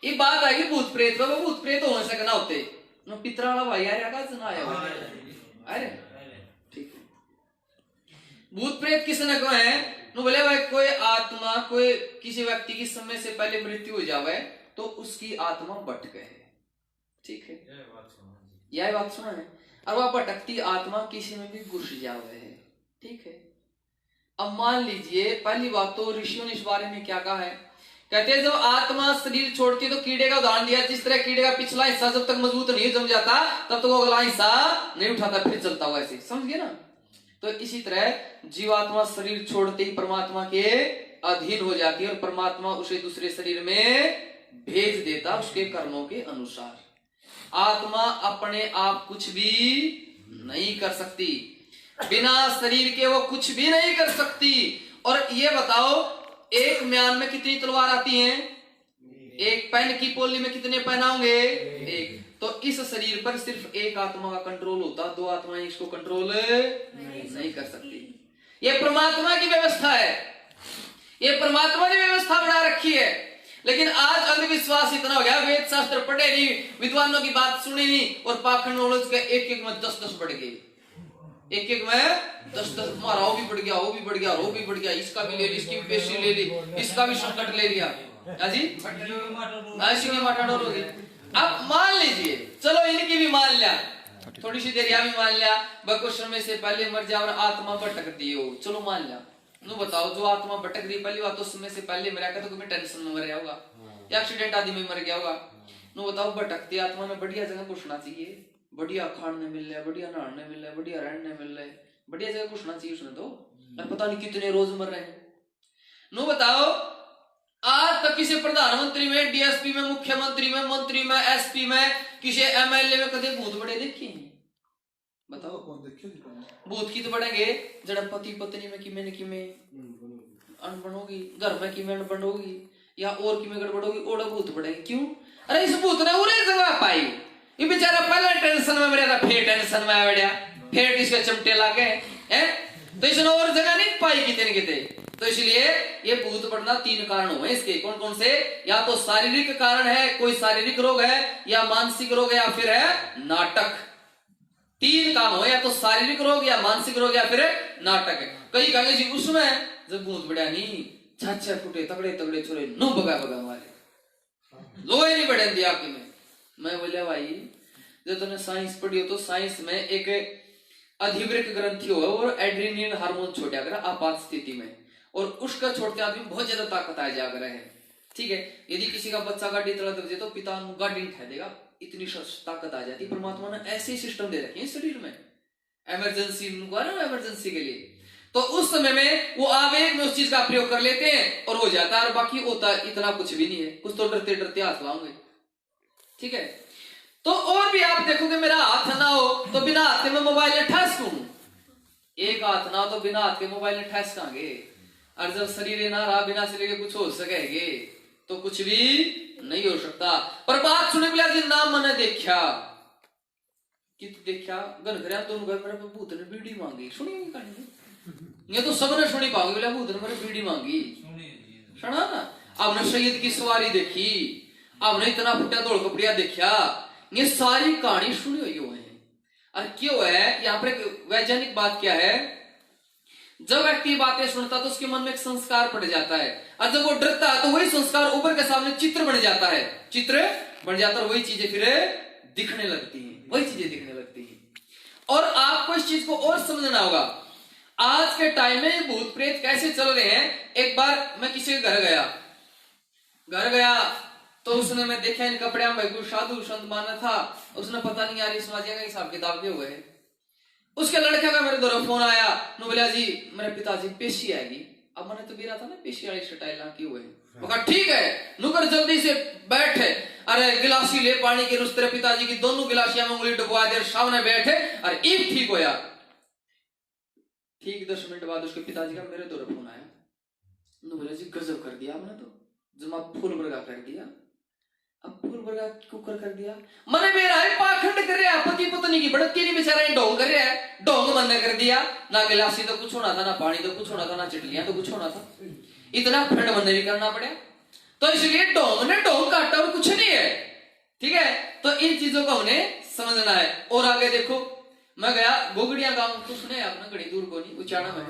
ये बात आएगी भूत प्रेत पर, वो भूत प्रेत हो सकना होते नो पितरा वाला भाई यार का सुना आया अरे ठीक है। भूत प्रेत किसने को है नो बोले भाई कोई आत्मा कोई किसी व्यक्ति की समय से पहले मृत्यु हो जावे तो उसकी आत्मा भटके है, ठीक है, यह बात सुना है। और वह भटकती आत्मा किसी में भी घुस जावे है, ठीक है। अब मान लीजिए पहली बात तो ऋषियों ने इस बारे में क्या कहा है, कहते हैं जब आत्मा शरीर छोड़ती है तो कीड़े का उदाहरण दिया, जिस तरह कीड़े का पिछला हिस्सा जब तक मजबूत नहीं जम जाता तब तक वो अगला हिस्सा नहीं उठाता, फिर चलता हुआ ऐसे, समझ गए ना। तो इसी तरह जीवात्मा शरीर छोड़ते ही परमात्मा के अधीन हो जाती है और परमात्मा उसे दूसरे शरीर में भेज देता उसके कर्मों के अनुसार। आत्मा अपने आप कुछ भी नहीं कर सकती, बिना शरीर के वो कुछ भी नहीं कर सकती। और ये बताओ एक म्यान में कितनी तलवार आती हैं? एक पेन की पोली में कितने पेन होंगे? एक। तो इस शरीर पर सिर्फ एक आत्मा का कंट्रोल होता, दो आत्माएं इसको कंट्रोल नहीं कर सकती। ये परमात्मा की व्यवस्था है, ये परमात्मा ने व्यवस्था बना रखी है। लेकिन आज अंधविश्वास इतना हो गया, वेद शास्त्र पढ़े नहीं, विद्वानों की बात सुनी नहीं और पाखंड नॉलेज के एक एक में 10-10 बढ़ गए, एक एक में 10-10 मारा, वो भी बढ़ गया, वो भी बढ़ गया, वो भी बढ़ गया, इसका भी ले ली, इसकी भी पेशी ले ली, इसका भी संकट ले लिया जी, ऐसी में माटाडोर होगी। अब मान लीजिए चलो इनकी भी मान लिया, थोड़ी सी देर भी मान लिया, भगवत समय से पहले मर जाओ और आत्मा भटकती हो, चलो मान लिया। नो बताओ जो आत्मा भटक रही पहली बात तो समय से पहले मरा तो कोई टेंशन में मर गया होगा या एक्सीडेंट आदि में मर गया होगा। नो बताओ भटकती आत्मा में बढ़िया जगह घुसना चाहिए, बढ़िया खाने मिल रहा है, बढ़िया नहाने मिल रहा है, बढ़िया रहने मिल रहा है, बढ़िया जगह घुसना चाहिए उसने तो, पता नहीं कितने रोज मर रहे हैं। नो बताओ आज तक किसी प्रधानमंत्री में, डीएसपी में, मुख्यमंत्री में, मंत्री में, एसपी में, किसी एमएलए में कदे भूत बड़े देखे हैं? बताओ कौन देखे? भूत की तो बढ़ेंगे जब पति पत्नी में किमें अनबन होगी, घर में किमें अनबन होगी या और किमें गड़बड़ होगी, ओड़ा भूत बढ़ेंगे। क्यों? अरे इस भूत ने उरे जगह पाई, ये बेचारा पहले टेंशन में मरा था, फिर टेंशन में आ गया, फिर इसके चमटे लागे हैं, तो इसने और जगह नहीं पाई कितने कितने। तो इसलिए ये भूत बढ़ना 3 कारण हुए इसके। कौन कौन से? या तो शारीरिक कारण है, कोई शारीरिक रोग है, या मानसिक रोग है, या फिर है नाटक। 3 काम हो, या तो शारीरिक रोग या मानसिक रोग या फिर नाटक है। कई कहेंगे जी उसमें जब भूत बढ़िया नहीं, 6 फुटे तगड़े तगड़े छोरे नो भगा भगा मारे, लोहे नहीं बढ़े दिया कि मैं बोलिया भाई जब तुमने साइंस पढ़ी हो तो साइंस में एक अधिवृक्क ग्रंथि हो और एड्रेनलिन हार्मोन छोड़ा कर आपात स्थिति में, और उसका छोड़ते आदमी बहुत ज्यादा ताकत आ जा रहे हैं, ठीक है। यदि किसी का बच्चा गाड़ी तड़क दे तो पिता गाड़ी उठा देगा, इतनी ताकत आ जाती। परमात्मा ने ऐसे सिस्टम दे रखे हैं शरीर में इमरजेंसी इमरजेंसी के लिए, तो उस समय में वो आवेग में उस चीज का प्रयोग कर लेते हैं और हो जाता है, और बाकी होता इतना कुछ भी नहीं है, कुछ तो डरते डरते हाथ लाओगे, ठीक है। तो और भी आप देखोगे मेरा हाथ ना हो तो बिना हाथ में मोबाइल ठस दूं, एक हाथ ना तो बिना हाथ के मोबाइल में ठस खांगे, और जब शरीर ना रहा बिना शरीर के कुछ हो सकेगे तो कुछ भी नहीं हो सकता। पर बात सुने बिला जी नाम मैंने देखा कि देखा गन घर दोनों घर मेरे भूत ने बीड़ी मांगी, सुनी कहानी? ये तो सबने सुनी पाओगे, बोला भूत ने मेरे बीड़ी मांगी, सुना ना। आपने सैयद की सवारी देखी, आपने इतना फुटा दौड़ कपड़िया देखा, ये सारी कहानी सुनी हुई है। और क्यों है यहाँ पर वैज्ञानिक बात क्या है, जब व्यक्ति बातें सुनता तो उसके मन में एक संस्कार पड़ जाता है, और जब वो डरता है तो वही संस्कार ऊपर के सामने चित्र बन जाता है, चित्र बन जाता है, वही चीजें फिर दिखने लगती हैं, वही चीजें दिखने लगती हैं। और आपको इस चीज को और समझना होगा, आज के टाइम में भूत प्रेत कैसे चल रहे हैं। एक बार मैं किसी के घर गया तो उसने मैं देखा इन कपड़े में कोई साधु संत माना था, उसने पता नहीं यार समाज का हिसाब किताब के हुए। उसके लड़के का मेरे द्वारा फोन आया, नु बोला जी मेरे पिताजी पेशी आएगी। अब मैंने तो गिरा था ना पेशी वाली स्टाइल की हुए, वो कहा ठीक है नुकर जल्दी से बैठे, अरे गिलासी ले पानी के, तेरे पिताजी की दोनों गिलासियां में उंगली डुबवा दे, सामने बैठे और एक ठीक होया। ठीक 10 मिनट बाद उसके पिताजी का मेरे द्वारा फोन आया, नु बोला जी गजब कर दिया मैंने तो, जमा फूल वर्गा कर दिया। अब फूल वर्गा कुकर कर दिया, मने मेरा है पाखंड कर रहा है, पति पत्नी की बढ़ती नहीं, बेचारा ढोंग कर रहा है, ढोंग मन कर दिया ना, गिलासी तो कुछ होना था ना, पानी तो कुछ होना था ना, चिटलियां तो कुछ होना था, इतना फंड मन भी करना पड़ा। तो इसलिए ढोंग ने ढोंग काटा और कुछ नहीं ठीक है, तो इन चीजों को हमें समझना है। और आगे देखो, मैं गया गोगड़िया गांव, तो सुने आपने, घड़ी दूर को नहीं, उचाना में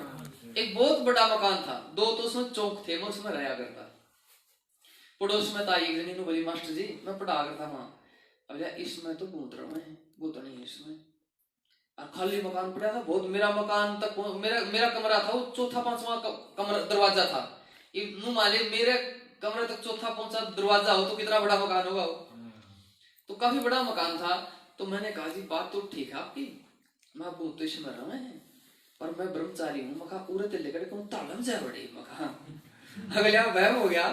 एक बहुत बड़ा मकान था, 2 तो उसमें चौक थे, मैं उसमें रहा करता। पड़ोस में था एक जनी, बोली मास्टर जी मैं पढ़ा करता वहां, अब इसमें तो भूत रहा है, भूत नहीं इसमें, और खाली मकान पड़ा था बहुत। मेरा मकान तक मेरा कमरा था वो 4था-5वां कमरा दरवाजा था, माले मेरे कमरे तक 4था-5वां दरवाजा हो तो कितना बड़ा मकान होगा वो, तो काफी बड़ा मकान था। तो मैंने कहा जी बात तो ठीक है आपकी, मैं भूत तो इसमें रहा है, पर मैं ब्रह्मचारी हूँ, मका पूरे तिल लेकर कहूँ तालम जा बड़े मका। अगले वह हो गया,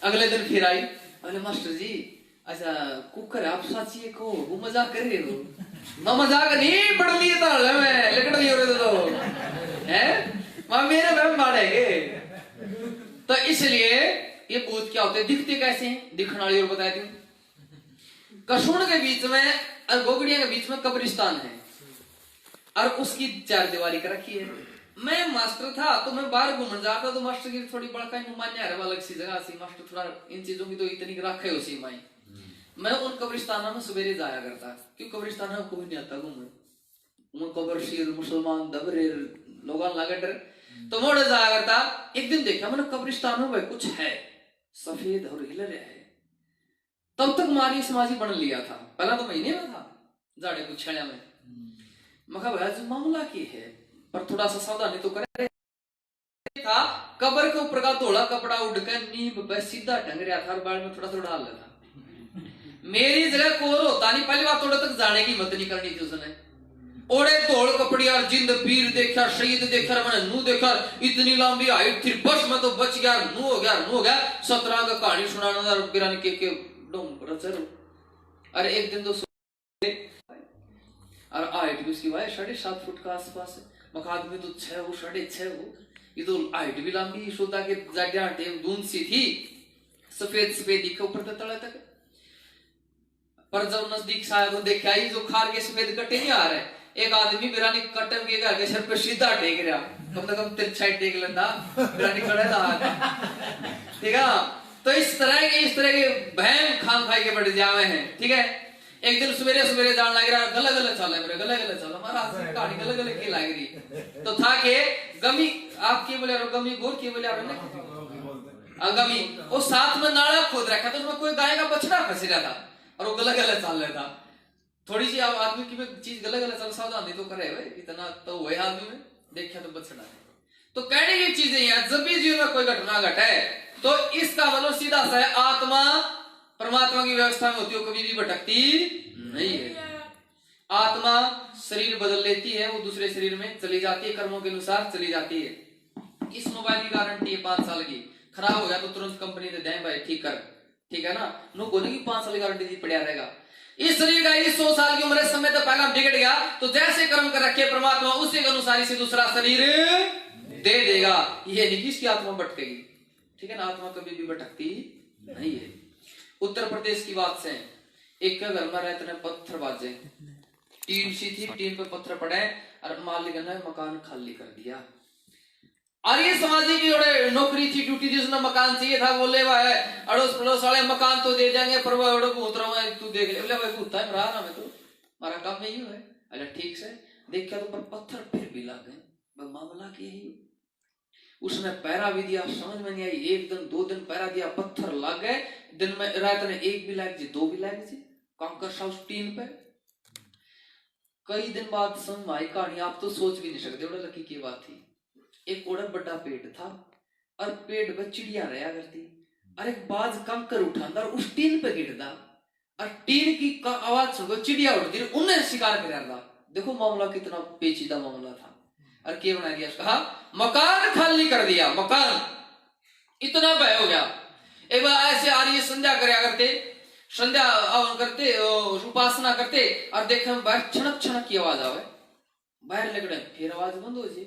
अगले दिन फिर आई, अरे मास्टर जी अच्छा कुकर आप साचिए को वो मजाक कर रहे हो, मैं मजाक नहीं पढ़नी ताल में लेकिन नहीं हो रहे तो है मां मेरे वह मारेंगे। तो इसलिए ये भूत क्या होते हैं, दिखते कैसे हैं, दिखने वाली और बताती हूँ। कसून के बीच में और गोगड़िया के बीच में कब्रिस्तान है, और उसकी 4 दीवारी कर रखी है। मैं मास्टर था तो मैं बाहर घूमने जाता, तो मास्टर की थोड़ी बड़का मान्य है अलग सी जगह सी, मास्टर थोड़ा इन चीजों की तो इतनी रखे हो सी माई। मैं उन कब्रिस्तानों में सवेरे जाया करता, क्योंकि कब्रिस्तान में कोई नहीं आता घूमने, कब्र शीर मुसलमान दबरे लोग लगा डर, तो मोड़े जाया करता। एक दिन देखा मैंने कब्रिस्तान में कुछ है सफेद और हिल रहा है, तब तक मारी समाजी बन लिया था, पहला तो महीने में था जाड़े कुछ छेड़ा में, मखा भाई मामला की है, पर थोड़ा सा सावधानी तो करे था। कब्र के ऊपर का धोला कपड़ा उड़कर नींब पे सीधा टंग रहा था, और बाल में थोड़ा थोड़ा डाल लेता। मेरी जगह कोर होता नहीं, पहली बार थोड़ा तक जाने की हिम्मत नहीं करनी थी उसने। ओड़े धोल कपड़ी और जिंद पीर देखा, शहीद देखा, मैंने नू देखा, इतनी लंबी हाइट थी, बस मैं तो बच गया, नू हो गया 17 का कहानी सुनाना बिरानी के डोंगर चलो। अरे एक दिन तो और हाइट भी उसकी भाई 7.5 फुट का आसपास है, मका आदमी तो 6 वो 6.5 वो, ये तो हाइट भी लंबी, सोता के जाटे दून सी थी, सफेद सफेद दिखे ऊपर तक तले तक। पर जब नजदीक से आया तो देखा ही जो खार के सफेद कटे नहीं आ रहे, एक आदमी बिरानी कटम के घर के सिर पे सीधा टेक रहा, कम से कम 3 टेक लेता बिरानी खड़ा था, ठीक है। तो इस तरह के बहन खान खाई के बढ़ जावे हैं, ठीक है। एक दिन सवेरे सवेरे जान लग रहा, गला गला चल मेरे गला गला चल, हमारा कहानी गला गला की लग रही, तो था के गमी आप के बोले गमी गोर के बोले गमी, वो साथ में नाला खोद रखा था, उसमें कोई गाय का बछड़ा फंस रहा था, और वो गला गला चल रहा था। थोड़ी सी अब आदमी की चीज गला गला चल सावधानी तो करे भाई, इतना तो वही आदमी में देखा तो बछड़ा है। तो कहने की चीजें हैं, जब भी जीवन में कोई घटना घटे तो इसका मतलब सीधा सा है, आत्मा परमात्मा की व्यवस्था में होती है, कभी भी भटकती नहीं है। आत्मा शरीर बदल लेती है, वो दूसरे शरीर में चली जाती है, कर्मों के अनुसार चली जाती है। इस मोबाइल की गारंटी है 5 साल की, खराब हो गया तो तुरंत कंपनी दे दें भाई ठीक कर, ठीक है ना, नो बोले की 5 साल की गारंटी दी पड़ा रहेगा। इस शरीर का 100 साल की उम्र समय तो पहला बिगड़ गया, तो जैसे कर्म कर रखे परमात्मा उसी के अनुसार इसे दूसरा शरीर दे देगा। ये नहीं किसकी आत्मा भटकेगी, ठीक है ना, आत्मा कभी भी भटकती नहीं है। उत्तर प्रदेश की बात से, एक घर में रहते ने पत्थर बाजे, टीन सी थी, टीन पे पत्थर पड़े और मालिक ने मकान खाली कर दिया। और ये समाजी की जोड़े नौकरी थी, ड्यूटी थी, उसने मकान चाहिए था, बोले भाई अड़ोस पड़ोस वाले मकान तो दे जाएंगे, पर वो भूत रहा है तू देख ले, बोले भाई भूत है रहा मैं तो, हमारा काम यही है। अरे ठीक से देखा तो पर पत्थर फिर भी लग गए, मामला क्या है। उसने पैरा भी दिया, समझ में नहीं आई, 1 दिन 2 दिन पैरा दिया, पत्थर लग गए, दिन में रात ने 1 भी लग जी 2 भी लग जी, कंकर सा उस टीन पे। कई दिन बाद समझ में आई कहानी, आप तो सोच भी नहीं सकते बड़ा लकी की बात थी। एक ओड़ा बड़ा पेड़ था और पेड़ पे चिड़िया रहा करती, और एक बाज कंकर उठाता और उस टीन पे गिरता, और टीन की आवाज सुनकर चिड़िया उड़ती, उन्हें शिकार कर। देखो मामला कितना पेचीदा मामला था। और क्या बना दिया उसका, मकान खाली कर दिया, मकान इतना भय हो गया। एक बार ऐसे आर्य संध्या करया करते, संध्या करते, उपासना करते, और देखा बाहर छनक छनक की आवाज आवे, बाहर लगड़े फिर आवाज बंद हो जाए,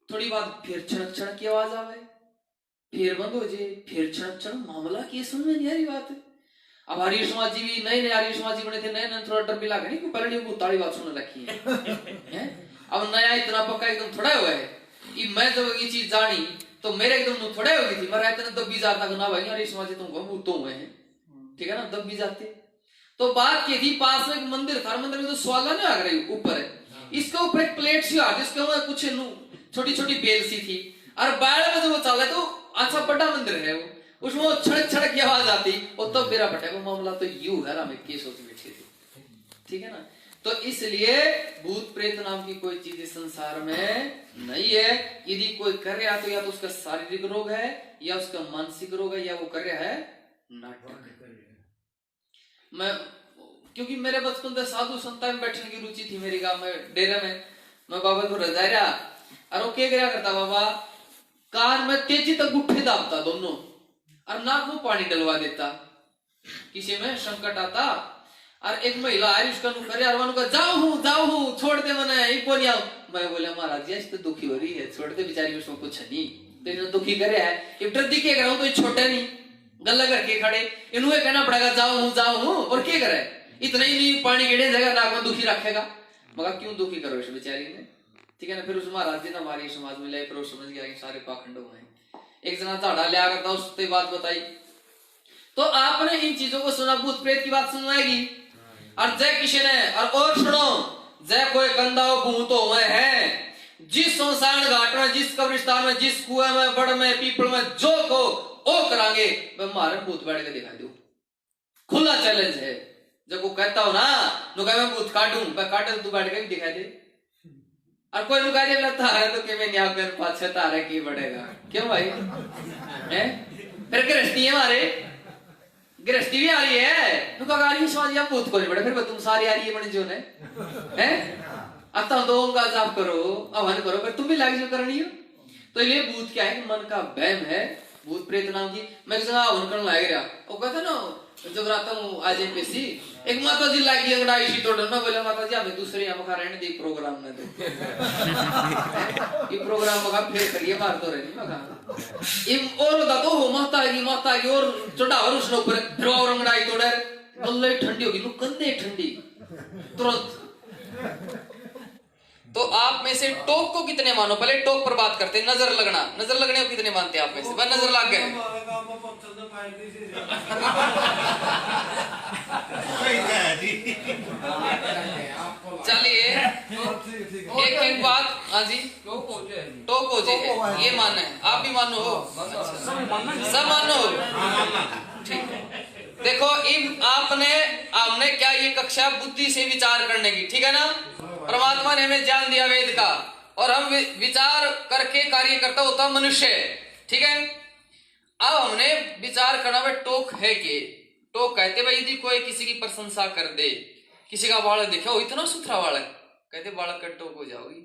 थोड़ी बाद फिर छनक छनक की आवाज आवे, फिर बंद हो जाए, फिर छनक छनक, मामला की समझ में नहीं आ रही बात है। अब आर्य समाजी भी नए आर्य समाजी बने थे, नए थोड़ा डर भी लगा नहीं, पहले ताली बात सुन रखी है। अब नया इतना पक्का एकदम थोड़ा हुआ है, मैं जब ये चीज जानी तो मेरे एकदम थोड़े हो गई थी, मैं रहते ना 10-20 हजार तक ना भाई आर्य समाजी तुमको भूत हुए हैं, ठीक है ना, 10-20 जाते तो बात की थी, पास में एक मंदिर था, मंदिर में तो स्वाला नहीं आ रही ऊपर है, इसके ऊपर एक प्लेट सी आती, इसके ऊपर कुछ छोटी छोटी बेल सी थी, और बाढ़ में जब वो चल रहा तो अच्छा बड़ा मंदिर है वो, उसमें वो छड़क छड़क की आवाज आती, और तब मेरा बटा को मामला तो यू है ना, मैं केस होती बैठी थी, ठीक है ना। तो इसलिए भूत प्रेत नाम की कोई चीज इस संसार में नहीं है। यदि कोई कर रहा तो या तो उसका शारीरिक रोग है, या उसका मानसिक रोग है, या वो कर रहा है नाटक। मैं क्योंकि मेरे बचपन से साधु संता में बैठने की रुचि थी मेरी गांव में डेरे में, मैं बाबा को रजा रहा, और वो क्या क्या करता बाबा, कान में तेजी तक गुट्ठे दाबता दोनों, और नाक में पानी डलवा देता, किसी में संकट आता, और एक महिला आई उसका करे, और उनका जाओ हूँ छोड़ दे मैंने इको नहीं आऊ। मैं बोला महाराज जी तो दुखी हो रही है, छोड़ दे बेचारी, उसमें कुछ नहीं, तो दुखी करे है, इफ्टर दिखे कर तो छोटे नहीं गल्ला करके खड़े, इन्हें कहना पड़ेगा जाओ हूँ, और क्या करे, इतना ही नहीं पानी गिरे जगह नाक में दुखी रखेगा, मगर क्यों दुखी करो इस बेचारी ने, ठीक है ना। फिर उस महाराज जी ने हमारी समाज में ले, फिर वो समझ गया कि सारे पाखंड हुए हैं। एक जना झाड़ा लिया करता, उससे बात बताई, तो आपने इन चीजों को सुना, भूत प्रेत की बात सुनवाएगी, और जय किसी ने, और सुनो, जय कोई गंदा भूत हुए हैं, जिस शमशान घाट में, जिस कब्रिस्तान में, जिस कुएं में, बड़ में, पीपल में, जो को ओ करांगे, मैं मारे भूत बैठ के दिखा दू, खुला चैलेंज है। जब वो कहता हो ना, नु कहे मैं भूत काटूं, मैं काटे तो तू बैठ के भी दिखा दे, और कोई नुका दे लगता है तो कि मैं न्याय कर पाछे तारे की बढ़ेगा, क्यों भाई हैं? फिर गृहस्थी है हमारे, गृहस्थी भी आ रही है, नुका आ रही है समाज, या भूत को नहीं बढ़े, फिर तुम सारी आ रही है मन जो है हैं? अब तो दो का जाप करो, हवन करो, फिर तुम भी लाग जो करनी हो। तो ये भूत क्या है कि मन का वहम है, भूत प्रेत नाम की। मैं किसी हवन करने लाग रहा, वो कहता ना जब रात हूँ आज पेशी, एक माता जी लागी अंगड़ाई सी तोड़, मैं बोला माता जी हमें दूसरे यहाँ मखा रहने दी प्रोग्राम में दो ये प्रोग्राम मखा फिर करिए मार तो रही मखा और होता तो हो माता की और चढ़ावर उसने ऊपर फिर और अंगड़ाई तोड़े, बल्ले ठंडी होगी, लोग कंधे ठंडी तुरंत। तो आप में से टोक को कितने मानो, पहले टोक पर बात करते, नजर लगना, नजर लगने को कितने मानते हैं आप में से? बस नजर लग गए, चलिए एक एक बात, हाँ जी टोक हो जी, ये मानना है, आप भी मानो हो, सब मानो हो, ठीक है। देखो हमने क्या ये कक्षा बुद्धि से विचार करने की, ठीक है ना। परमात्मा ने हमें ज्ञान दिया वेद का, और हम विचार करके कार्य करता होता मनुष्य, ठीक है। अब हमने विचार करना में टोक है कि टोक कहते भाई यदि कोई किसी की प्रशंसा कर दे, किसी का बालक देखा हो इतना सुथरा बालक, कहते बालक का टोक हो जाओगी।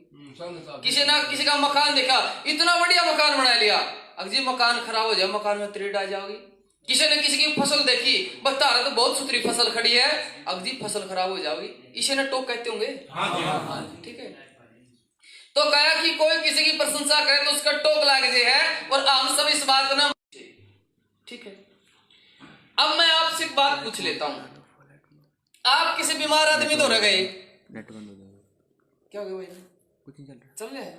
किसी का मकान देखा, इतना बढ़िया मकान बना लिया, अगर मकान खराब हो जाए मकान में त्रेड आ जाओगी। किसी ने किसी की फसल देखी, बता रहा तो बहुत सुथरी फसल खड़ी है, अगर फसल खराब हो जाओगी, इसे ने टोक कहते होंगे, ठीक है। तो कहा कि कोई किसी की प्रशंसा करे तो उसका टोक लागे है, और हम सब इस बात को ना, ठीक है। अब मैं आपसे एक बात पूछ लेता हूं, आप किसी बीमार आदमी तो रह गए, क्या हो गया भाई? कुछ नहीं चल रहा, चल रहा है,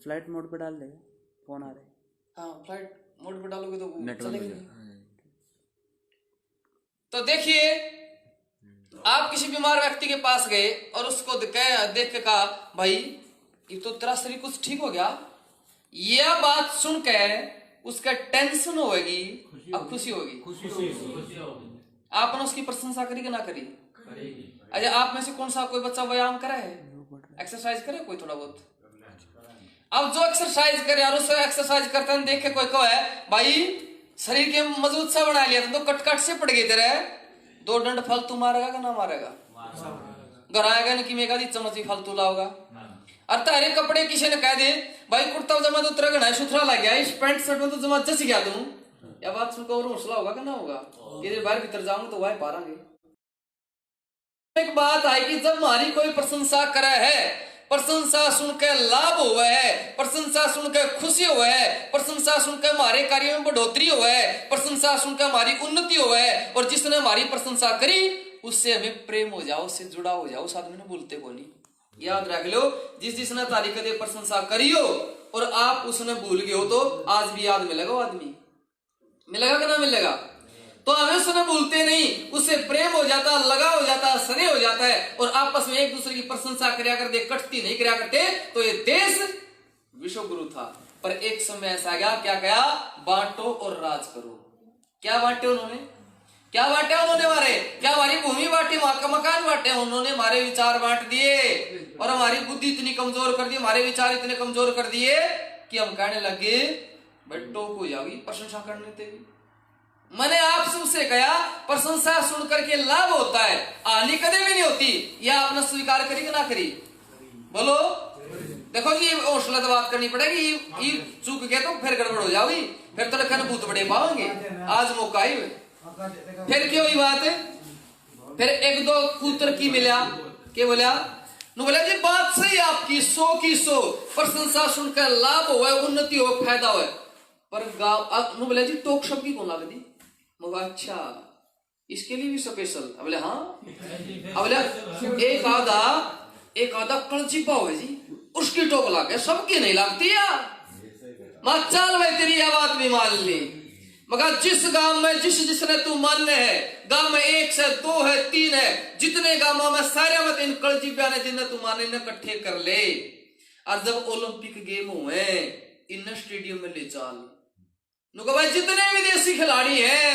फ्लाइट मोड पे डाल देगा, फोन आ रहा है। हाँ फ्लाइट मोड पे डालोगे तो चलेगा। तो देखिए आप किसी बीमार व्यक्ति के पास गए और उसको देख के कहा भाई ये तो तेरा शरीर कुछ ठीक हो गया, यह बात सुन के उसका टेंशन होगी अब खुशी होगी, आपने उसकी प्रशंसा करी कि ना करी? अच्छा आप में से कौन सा कोई बच्चा व्यायाम करे है, एक्सरसाइज करे कोई थोड़ा बहुत? अब जो एक्सरसाइज करे और उस एक्सरसाइज करते हैं देख के कोई कहे भाई शरीर के मजबूत सा बना लिया, तो कटकट से पड़ गए तेरे, 2 डंड फालतू मारेगा कि ना मारेगा? घर आएगा ना कि मेगा दी चमची फालतू लाओगा। और तारे कपड़े किसी ने कह दे भाई कुर्ता जमा तो तेरा घना सुथरा लग गया, इस पैंट शर्ट में तो जमा जच गया तुम, या बात सुनकर और हौसला होगा कि ना होगा? ये बाहर भीतर जाऊंगा तो वह पारांगे। एक बात है कि जब हमारी कोई प्रशंसा करे है, प्रशंसा सुनकर लाभ हुआ है, प्रशंसा सुनकर खुशी हुआ है, प्रशंसा सुनकर हमारे कार्यों में बढ़ोतरी हुआ है, प्रशंसा सुनकर हमारी उन्नति हुआ है, और जिसने हमारी प्रशंसा करी उससे हमें प्रेम हो जाओ, उससे जुड़ा हो जाओ, उस आदमी ने बोलते को नहीं। याद रख लो, जिसने तारीख दे प्रशंसा करी हो और आप उसने भूल गए हो तो आज भी याद मिलेगा, वो आदमी मिलेगा कि ना मिलेगा? तो हमें उसने भूलते नहीं, उस उनसे प्रेम हो जाता, लगाव हो जाता, स्नेह हो जाता है और आपस में एक दूसरे की प्रशंसा करया करते, कटती नहीं करया करते, तो ये देश विश्व गुरु था। पर एक समय ऐसा गया, क्या कहा, बांटो और राज करो। क्या बांटे उन्होंने, क्या बांटे उन्होंने हमारे, क्या हमारी भूमि बांटी, मकान बांटे उन्होंने, हमारे विचार बांट दिए और हमारी बुद्धि इतनी कमजोर कर दी, हमारे विचार इतने कमजोर कर दिए कि हम कहने लगे भाई टोक हो जाओगी प्रशंसा करने से भी। मैंने आप सबसे कहा प्रशंसा सुन करके लाभ होता है, हानि कभी भी नहीं होती। यह आपने स्वीकार करी कि ना करी, बोलो। देखो जी हौसला तो बात करनी पड़ेगी, ये चूक गए तो फिर गड़बड़ हो जाओगी, फिर तो लखन भूत बड़े पाओगे। आज मौका ही फिर क्यों ही बात है। फिर एक दो पुत्र की मिला के बोला, बोला जी बात सही आपकी, 100 की 100 प्रशंसा सुनकर लाभ हो, उन्नति हो, फायदा हो। पर गाँव बोला जी टोक शब्द की कौन लागती, मगर अच्छा इसके लिए भी स्पेशल। बोले हाँ, बोले एक आधा कलचिपा हो जी उसकी टोक लागे, सबकी नहीं लगती यार। मैं चल भाई तेरी यह बात भी मान ली, मगर जिस गांव में जिसने तू मानने है, गांव में 1 से 2 है 3 है, जितने गांवों में सारे मत इन कलचिपिया ने जिन्हें तू माने ने इकट्ठे कर ले। और जब ओलंपिक गेम हुए इन स्टेडियम में ले चल, भाई जितने विदेशी खिलाड़ी हैं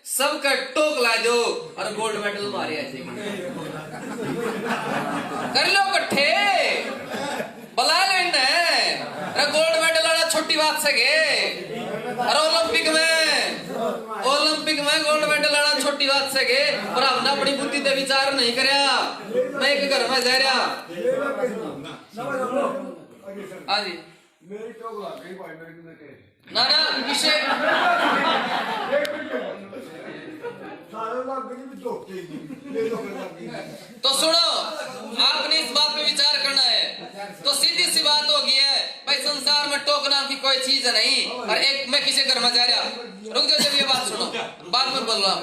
सबका टोक ला दो और गोल्ड मेडल मारे ऐसे कर लो इकट्ठे, बुला लो इन्हें, गोल्ड मेडल वाला छोटी बात से गे। और ओलंपिक में गोल्ड मेडल वाला छोटी बात से गे, और हमने अपनी बुद्धि से विचार नहीं करया। मैं एक घर में जा रहा, हाँ जी ना विषय तो सुनो, आपने इस बात पे विचार करना है। तो सीधी सी बात होगी है भाई, संसार में टोक नाम की कोई चीज नहीं। और एक मैं किसी घर में जा रहा, रुक जाओ जब ये बात सुनो, बात मत बोल रहा।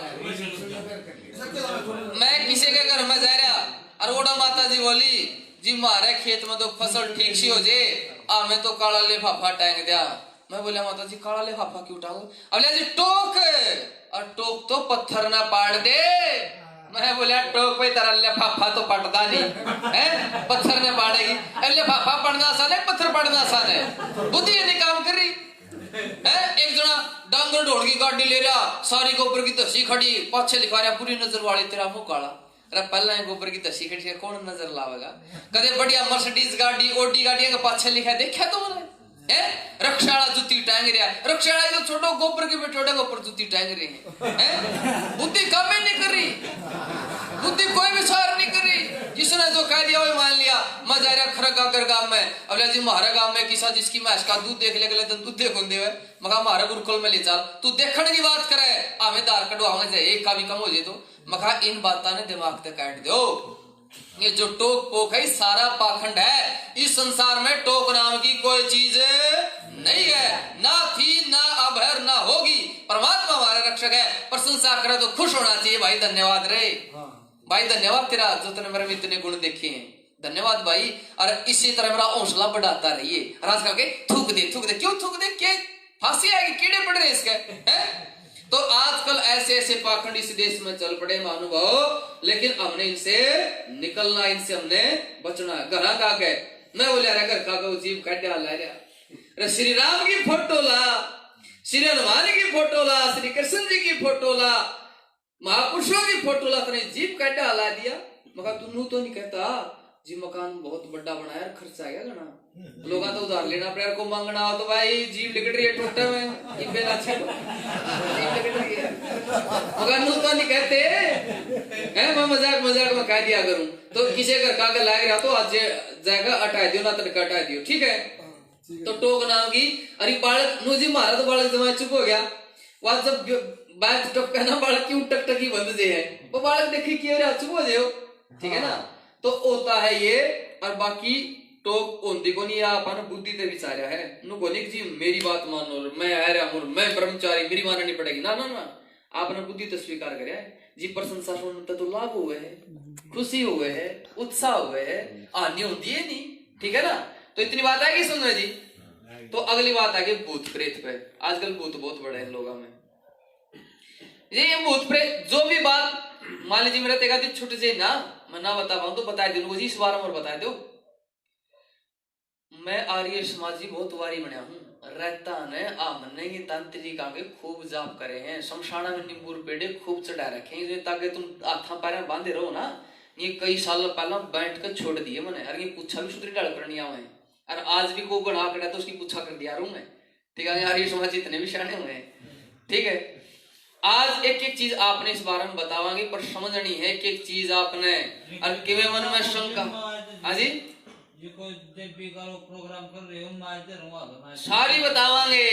मैं किसी के घर में जा रहा और ओडा माता जी बोली जी मारे खेत में तो फसल ठीक सी हो जे, हमें तो काला लिफाफा टांग दिया। मैं बोला माता जी काला लिफाफा क्यों टांगो, अब जी टोक, और टोक तो पत्थर ना पाड़ दे। मैं बोला टोक पे तरह लिफाफा तो पड़ता नहीं है, पत्थर ने पाड़ेगी। लिफाफा पड़ना आसान है, पत्थर पड़ना आसान है, बुद्धि नहीं काम कर रही है। एक जना डांगर ढोल की गाड़ी ले रहा, सारी गोबर की तस्सी खड़ी, पाछे लिखा रहा पूरी नजर वाली तेरा मुंह काला। पहला गोबर की तस्सी खड़ी कौन नजर लावेगा, कदे बढ़िया मर्सिडीज गाड़ी ओडी गाड़ियां के पाछे लिखा देखा तुमने है, रक्षाला जुती टांग रहा, रक्षाला तो छोटो गोबर के बेटोड़े ऊपर जुती टांग रही है। बुद्धि काम ही नहीं कर रही, बुद्धि कोई विचार नहीं कर रही। जिसने जो कह दिया वही मान लिया। मैं जा रहा खरगा कर गांव में, अब जी हमारे गांव में किसा जिसकी भैंस का दूध देख ले तो दूध देखो दे, मगा हमारे गुरुकुल में ले चल, तू देखने की बात करे, हमें दार कटवावे जाए एक का भी कम हो जाए तो, मगा इन बातों ने दिमाग से काट दो। ये जो टोक पोक है सारा पाखंड है। इस संसार में टोक नाम की कोई चीज नहीं है, ना थी ना अब है ना होगी। परमात्मा हमारा रक्षक है, प्रशंसा करे तो खुश होना चाहिए। भाई धन्यवाद रे, भाई धन्यवाद तेरा जो तूने मेरे में इतने गुण देखे हैं, धन्यवाद भाई। और इसी तरह मेरा हौसला बढ़ाता रहिए। राज करके थूक दे, क्यों थूक दे, क्या फांसी आएगी, कीड़े पड़ रहे इसके है? तो आजकल ऐसे ऐसे पाखंड इस देश में चल पड़े महानुभाव, लेकिन हमने इनसे निकलना, इनसे हमने बचना। घना का गए मैं बोले घर का जीव काटा ला रहा, श्री राम की फोटो ला, श्री हनुमान की फोटो ला, श्री कृष्ण जी की फोटो ला, महापुरुषों की फोटो ला, तेने जीव काटा ला दिया। मगर तू तो नहीं कहता जी मकान बहुत बड़ा बनाया, खर्चा आ गया घना, लोग तो उधार लेना पड़ेगा, को मांगना हो तो भाई जीव लिकट रही है टोटे में, अच्छा जीव लिकट रही है। मगर नू तो नहीं कहते है, मैं मजाक में कह दिया करूं तो किसी घर का लाग रहा तो आज जाएगा हटा दियो ना तड़का हटा दियो, ठीक है। तो टोक नाम की अरे बालक नो जी मारा तो बालक जमा चुप हो गया। वहां जब बात टपका ना बालक क्यों टकटकी बंद जे है, वो बालक देखे क्यों रहा चुप हो जाओ, ठीक है ना। तो होता है ये। और बाकी टोक ओंदी को नहीं अपन बुद्धि से विचारा है नु गोनिक जी मेरी बात मानो, मैं आया हूं, मैं ब्रह्मचारी, मेरी माननी पड़ेगी ना ना ना। आपने बुद्धि तो स्वीकार करे जी, प्रशंसा सुनते तो लाभ हुए है, खुशी हुए है, उत्साह हुए है, हानि होती है नहीं, ठीक है ना। तो इतनी बात आएगी सुन रहे जी। तो अगली बात आ गई भूत प्रेत पे। आजकल भूत बहुत बड़े हैं लोगों में। ये भूत प्रेत जो भी बात मान लीजिए मेरा तेगा दिन छुट जाए ना, मैं ना बता पाऊं तो बता दूंगा जी, इस बार और बता दो। मैं आर्य समाजी बहुत वारी बनया हूँ, रहता ने आमने की तांत्रिक आगे खूब जाप करे हैं, शमशाना में नींबू पेड़े खूब चढ़ा रखे हैं, ताकि तुम हाथा पैर बांधे रहो ना। ये कई साल पहला बैठ कर छोड़ दिए मैंने, अरे ये पूछा भी सुधरी डाल करनी आवे, और आज भी को गढ़ा कड़ा तो उसकी पूछा कर दिया रू मैं, ठीक है। आर्य समाज इतने भी शाने हुए हैं, ठीक है। आज एक एक चीज आपने इस बारे में बतावांगे, पर समझनी है एक एक चीज आपने, और किवे मन में शंका। हाँ जी, ये कोई देवी का प्रोग्राम कर रहे हो, मारते रहूंगा सारी बतावांगे।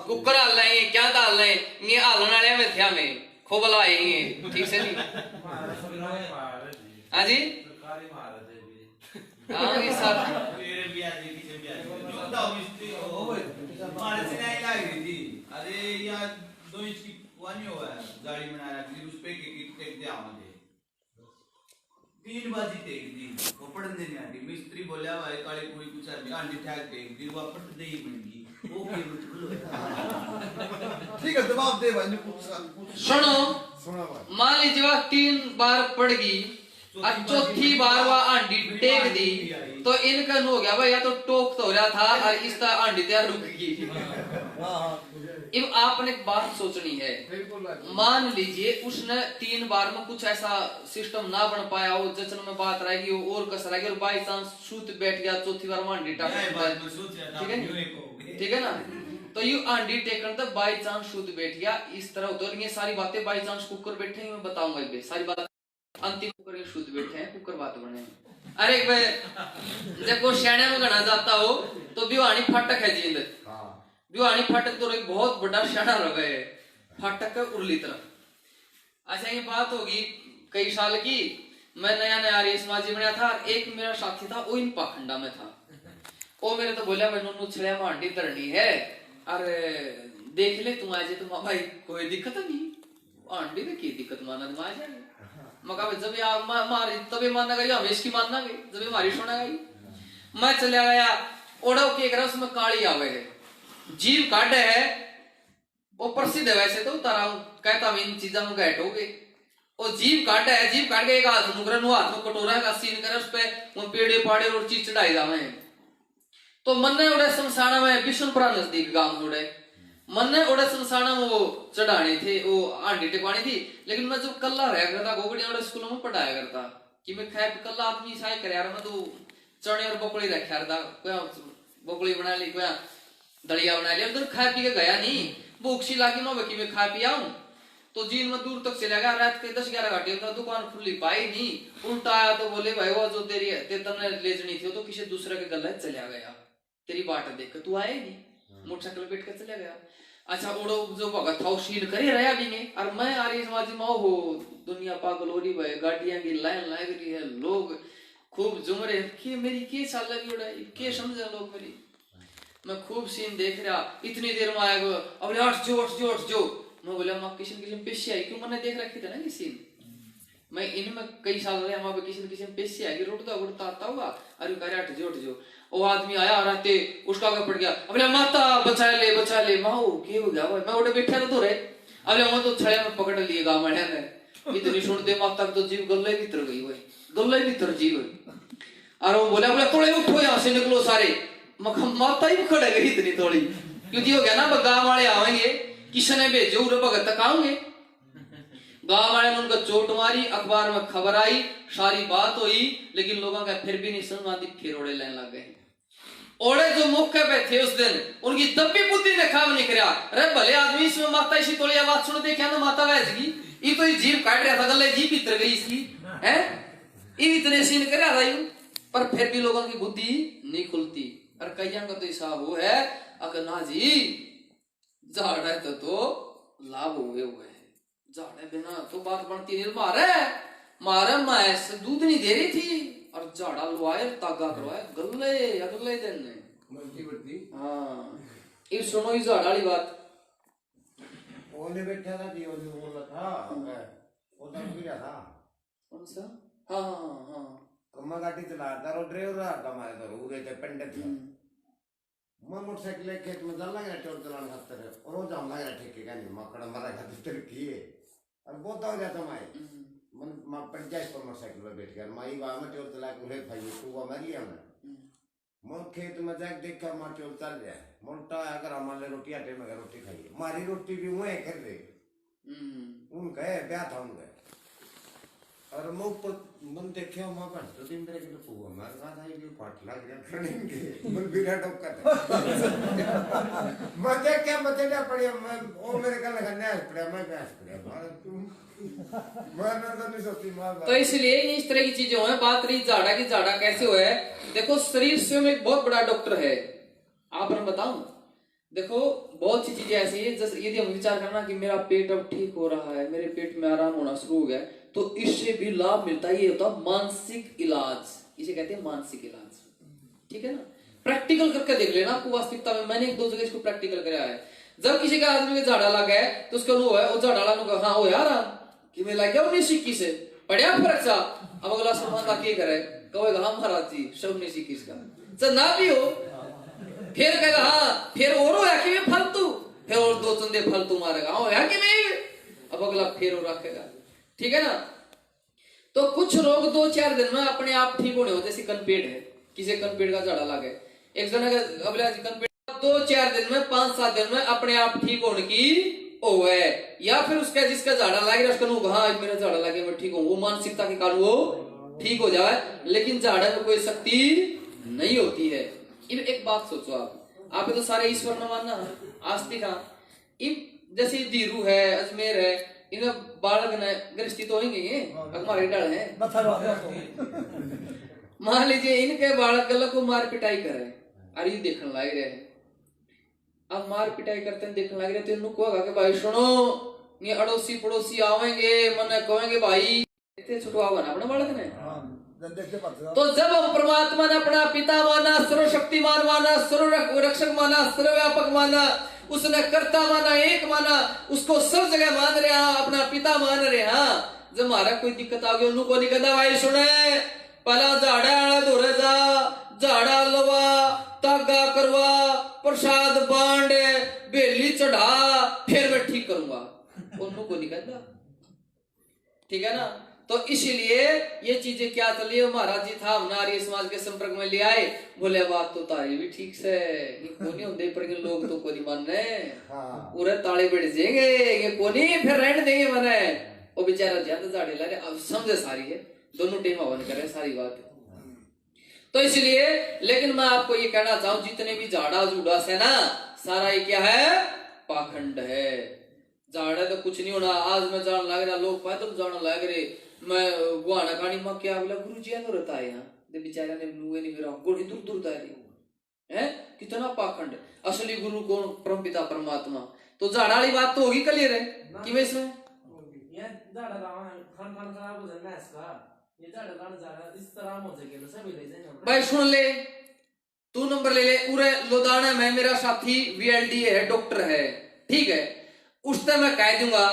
कुकर हाल लेंगे, क्या डाल लें, ये हालन वाले में थे हमें खूब लाएंगे, ठीक से नहीं। हाँ जी, हाँ ये सब अरे यार 2 इंच की वानी हुआ है, गाड़ी बनाया फिर उस पे टेक दे आवांगे 3 बाजी टेक दी, वो पढ़ने नहीं आती। मिस्त्री बोला भाई काली कोई कुछ आंटी ठाक टेक दी, वो पट दे ही बनेगी, वो के ठीक है जवाब दे भाई ने पूछ सुनो। मान लीजिए वह 3 बार पड़ गई और चौथी बार वह आंटी टेक दी, तो इनका हो गया भाई, या तो टोक तो हो रहा था और इसका आंटी तैयार रुक गई। अब आपने एक बात सोचनी है, मान लीजिए उसने 3 बार में कुछ ऐसा सिस्टम ना बन पाया हो, जचन में बात रहेगी और कसर रहेगी, और बाई चांस सूत बैठ गया चौथी बार में आंटी ठीक है, ठीक है ना। तो यू आंटी टेकन तो बाई चांस सूत बैठ गया, इस तरह होता है। ये सारी बातें बाई चांस कुकर बैठे मैं बताऊंगा, सारी बात अंतिम कुकर के सूत बैठे हैं, कुकर बात बने। अरे जब को श्याणे में गना जाता हो तो बिवानी फाटक है जींद, बिवानी फाटक तो एक बहुत बड़ा श्याणा रह गए फाटक है उर्ली तरफ। अच्छा ये बात होगी कई साल की, मैं नया नया आर्य समाजी बनाया था, एक मेरा साथी था वो इन पाखंडा में था, वो मेरे तो बोला मैं नूनू छड़िया मांडी तरनी है, अरे देख ले तुम आज तुम भाई कोई दिक्कत नहीं, आंटी में की दिक्कत माना तुम आ जाएगा। मका जब मारी तभी मानना गई, हम इसकी मानना गई जब हमारी सुना गई। मैं चला गया ओढ़ा के करा, उसमें काली आवे है, जीव काटे है, वो प्रसिद्ध है वैसे तो तारा कहता मैं इन चीजों में गैट हो गए। वो जीव काटे है, जीव काट के एक हाथ मुकरन हाथ में कटोरा का सीन करे, उस पे वो पेड़े पाड़े और चीज चढ़ाई जावे। तो मन ने उड़े शमशाना में बिशनपुरा नजदीक गांव उड़े, मन ने उड़े शमशाना में वो चढ़ाने थे, वो आंटी टिकवानी थी। लेकिन मैं जब कल्ला रह करता गोगड़िया वाले स्कूलों में पढ़ाया करता कि मैं खैर कल्ला आदमी साय करे यार, मैं तो चने और बकड़ी रखा था, कोई बकड़ी बना ली, कोई दलिया बना लिया, उधर खा पी के गया नहीं, भूख सी लागी ना कि मैं खा पी आऊं। तो जीन में दूर तक चला गया, रात के 10-11 घंटे तक दुकान खुली पाई नहीं, उल्टा आया तो बोले भाई वो जो तेरी तेतने ले जनी थी तो किसी दूसरे के गले चला गया, तेरी बाट देख तू आए नहीं, मोटरसाइकिल बैठ कर चला गया। अच्छा उड़ो जो भगत था शील करे रहा भी नहीं, और मैं आर्य समाजी में हो दुनिया पागल हो रही भाई, गाड़ियां की लाइन लग रही है, लोग खूब झूम रहे कि मेरी के चाल लगी उड़ा के समझे लोग मेरी। मैं खूब सीन देख रहा, इतनी देर में आएगा अब हट जो मैं बोला माँ किसी किसी पेशी आई, क्यों मैंने देख रखी था ना ये सीन, मैं इनमें कई साल रहे वहां पे किसी पेशी आएगी रोटता उड़ता आता हुआ, अरे कह रहा हट जो वो आदमी आया और आते उसका आगे पड़ गया, अबले माता बचा ले माओ के हो गया मैं उड़े बैठा तो रे, अबले वो तो छड़े में पकड़ लिए गांव वाले ने, इतनी सुनते माता तो जीव गल्ले भीतर गई हुई, गल्ले भीतर जीव और वो बोला बोले थोड़े उठो यहाँ से निकलो सारे, माता ही खड़े गई इतनी थोड़ी, क्योंकि हो गया ना गांव वाले आवेंगे किसने भेजो उरे भगत तक आऊंगे, गांव वाले ने उनका चोट मारी, अखबार में खबर आई, सारी बात हुई, लेकिन लोगों का फिर भी नहीं समझ आती, फिर ओड़े लेने लग गए। ओड़े जो मौके पे थे उस दिन उनकी तब भी बुद्धि ने काम नहीं करा, अरे भले आदमी इसमें माता इसी थोड़ी आवाज सुन देखा तो माता वैसगी, ये तो जीव काट रहा था, गले जीव भीतर गई इसकी है, ये इतने सीन करा था यूं, पर फिर भी लोगों की बुद्धि नहीं खुलती। और कईयां का तो हिसाब वो है अगर ना जी झाड़ है तो लाभ हुए है, झाड़े बिना तो बात बनती नहीं, मारे मैस दूध नहीं दे रही थी और झाड़ा लुआए तागा करवाए गले अगले दिन ने। हाँ ये सुनो इस झाड़ा वाली बात, ओने बैठा था जी, ओने बोला था वो तो गिरा था कौन सा, हाँ कम्मा गाड़ी चला रहा था, ड्राइवर रहा था हमारे तो उरे थे पंडित था, मैं मोटरसाइकिल खेत में चल लगा चोर चलाने खातर और वो जाम लगा ठेके का नहीं मकड़ मरा खातिर किए और बहुत हो जाता मैं मैं 50 पर मोटरसाइकिल पे बैठ गया माई वहां में टोल चला के भाई तू वो मर गया मैं खेत में जाके देखा मैं टोल चल रहा है मोटा अगर हमारे रोटी आटे में रोटी खाई मारी रोटी भी वहीं कर दे उनका है ब्याह था उनका और मैं ऊपर मन देखे मैं बन तो दिन मेरे के लिए हमारे साथ आई भी फाट लग गया खड़ेंगे मन बिना टोका मैं देख क्या मत जा पड़े मैं वो मेरे कल लगने पड़े मैं बैठ पड़े मार तू मैं तो नहीं सोचती मार तो इसलिए इस तरह की चीजें हैं। बात रही जाड़ा की, जाड़ा कैसे हुआ है? देखो शरीर स्वयं एक बहुत बड़ा डॉक्टर है। आप मैं बताऊं, देखो बहुत सी चीजें ऐसी है जैसे यदि हम विचार करना कि मेरा पेट अब ठीक हो रहा है, मेरे पेट में आराम होना शुरू हो गया, तो इससे भी लाभ मिलता है। ये होता है मानसिक इलाज, इसे कहते हैं मानसिक इलाज। ठीक है ना, प्रैक्टिकल करके देख लेना आपको वास्तविकता में। मैंने 1-2 जगह इसको प्रैक्टिकल कराया है। जब किसी का आदमी में झाड़ा लगा है तो उसका अनुभव है, वो झाड़ा ला हाँ हो यार कि मैं लग गया 19-21 से पढ़िया फर्क सा। अब अगला समान का क्या करे, कहेगा हाँ महाराज जी सब 19-21 का सर ना भी हो, फिर कहेगा हाँ फिर और हो कि मैं फालतू, फिर और 2 चंदे फालतू मारेगा हाँ है कि मैं, अब अगला फिर और रखेगा। ठीक है ना, तो कुछ रोग 2-4 दिन में अपने आप ठीक होने होते। जैसे कनपेट है, किसी कनपेट का झाड़ा लगे, एक जना का अगला कनपेट 2-4 दिन में 5-7 दिन में अपने आप ठीक होने की ओ है। या फिर उसका जिसका झाड़ा लगे उसका हाँ मेरा झाड़ा लगे मैं ठीक हूँ, वो मानसिकता के कारण वो ठीक हो जाए। लेकिन झाड़ा में कोई शक्ति नहीं होती है। एक बात सोचो, आप तो सारे ईश्वर न मानना आस्तिक। जैसे धीरू है, अजमेर है, इनमें बालक न गृहस्थी तो होंगे ये हमारे डर है। मान लीजिए इनके बालक गला को मार पिटाई करे, अरे देखने लग रहे हैं। अब मार पिटाई करते हैं देखने लग रहे तो इनको कहेगा कि भाई सुनो, ये अड़ोसी पड़ोसी आवेंगे मन कहेंगे भाई इतने छुटवाओ ना अपने बालक ने। तो जब हम परमात्मा ने अपना पिता माना, सर्वशक्तिमान माना, सर्व रक्षक माना, सर्वव्यापक माना, उसने कर्ता माना, एक माना, उसको सब जगह मान रहे हैं, अपना पिता मान रहे हैं। जब हमारा कोई दिक्कत आ गई उनको नहीं कहता भाई सुने पहला झाड़ा धोरे जा, झाड़ा लवा, तागा करवा, प्रसाद बांट, बेली चढ़ा, फिर मैं ठीक करूंगा, उनको नहीं कहता। ठीक है ना, तो इसीलिए ये चीजें क्या चली है। महाराज जी था हमने आर्य समाज के संपर्क में ले आए, बोले बात तो तारी भी ठीक से कोनी होते पर लोग तो कोनी मानने पूरे ताले बैठ जाएंगे, ये कोनी फिर रहने देंगे मने। वो बेचारा ज्यादा झाड़े ला रहे, अब समझे सारी है, दोनों टीम हवन करे सारी बात। तो इसलिए लेकिन मैं आपको ये कहना चाहूं, जितने भी झाड़ा झूड़ा से ना सारा ये क्या है, पाखंड है। झाड़ा तो कुछ नहीं होना। आज मैं जान लग रहा, लोग पैदल जाना लग रहे, मैं गुआना खानी मां क्या बोला गुरु जी तो रहता है यहाँ, बेचारा ने मुंह नहीं मेरा गोड़ी दूर दूर है। कितना पाखंड। असली गुरु कौन? परम पिता परमात्मा। तो झाड़ा वाली बात तो होगी क्लियर है कि मैं इसमें भाई सुन ले, तू नंबर ले ले। पूरे लुधियाना में मेरा साथी VLD है, डॉक्टर है, ठीक है, उससे मैं कह दूंगा,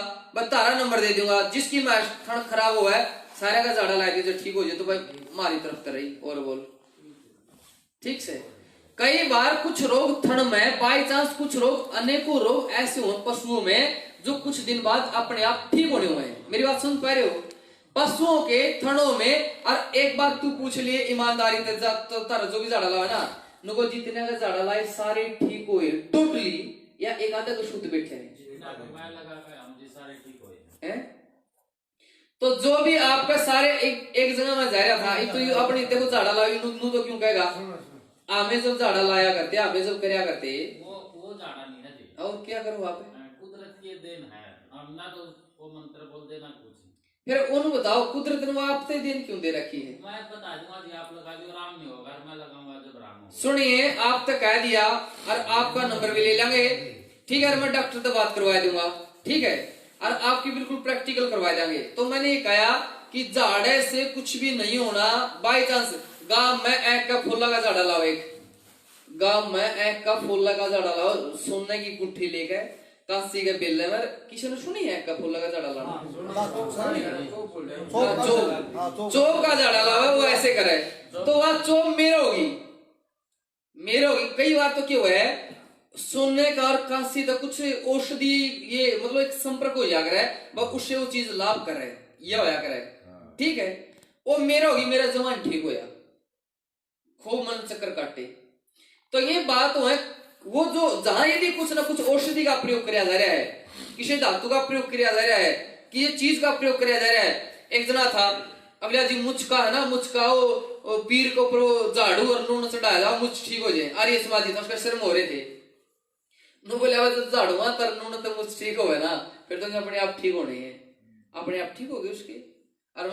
तारा नंबर दे दूंगा, जिसकी मैं ठंड खराब हुआ है सारे का झाड़ा ला दीजिए ठीक हो जाए, तो भाई हमारी तरफ तो रही और बोल ठीक से। कई बार कुछ रोग थन में बाई चांस, कुछ रोग अनेकों रोग ऐसे हो पशुओं में जो कुछ दिन बाद अपने आप ठीक होने हुए हैं। मेरी बात सुन पा रहे हो? पशुओं के थनों में। और एक बात तू पूछ लिए ईमानदारी से, तो तारा जो भी झाड़ा लाए ना, नुको जितने का झाड़ा लाए सारे ठीक हुए टोटली, या एक आधा को शुद्ध बैठे हैं? तो जो भी आपका सारे एक जगह में जा रहा था, एक तो अपने देखो झाड़ा लाई नू तो क्यों कहेगा हमें जब झाड़ा लाया करते, हमें जब करया करते, वो झाड़ा नहीं है जी। और क्या करूँ आप? कुदरत की देन है, हम ना तो वो मंत्र बोल देना कुछ। फिर उन्हें बताओ कुदरत ने वो आपसे देन क्यों दे रखी है? मैं बता दूंगा जी, आप लगा दो आराम नहीं होगा, मैं लगाऊंगा जब आराम होगा। सुनिए, आप तो कह दिया और आपका नंबर भी ले लेंगे, ठीक है, मैं डॉक्टर से बात करवा दूंगा, ठीक है, और आपकी बिल्कुल प्रैक्टिकल करवा देंगे। तो मैंने ये कहा कि झाड़े से कुछ भी नहीं होना। बाई चांस गांव में एक का फूल का झाड़ा लाओ, एक गांव में एक का फूल का झाड़ा लाओ, सोने की गुट्ठी लेके काशी के बेले में, किसी ने सुनी है का फूल का झाड़ा लाना? चोप का झाड़ा लाओ, वो ऐसे करे तो वह चोप मेरे होगी। कई बार तो क्यों है सोने का और कांसी का कुछ औषधि, ये मतलब एक संपर्क हो जाकर है, उससे वो चीज लाभ कर रहे, ये होया करे। ठीक है, वो मेरा होगी, मेरा जवान ठीक होया, खूब मन चक्कर काटे। तो ये बात है वो जो जहां यदि कुछ ना कुछ औषधि का प्रयोग किया जा रहा है, किसी धातु का प्रयोग किया जा रहा है, कि ये चीज का प्रयोग किया जा रहा है। एक जना था अगला जी, मुचका है ना, मुचका वो पीर को ऊपर झाड़ू और नून चढ़ाया, मुझ ठीक हो जाए, आर्य समाधि था, उसका सिर में हो रहे थे। नु बोले झाड़ू तर नून तो मुझ ठीक हो ना, फिर तो अपने आप ठीक होने हैं, अपने आप ठीक हो गए उसके। और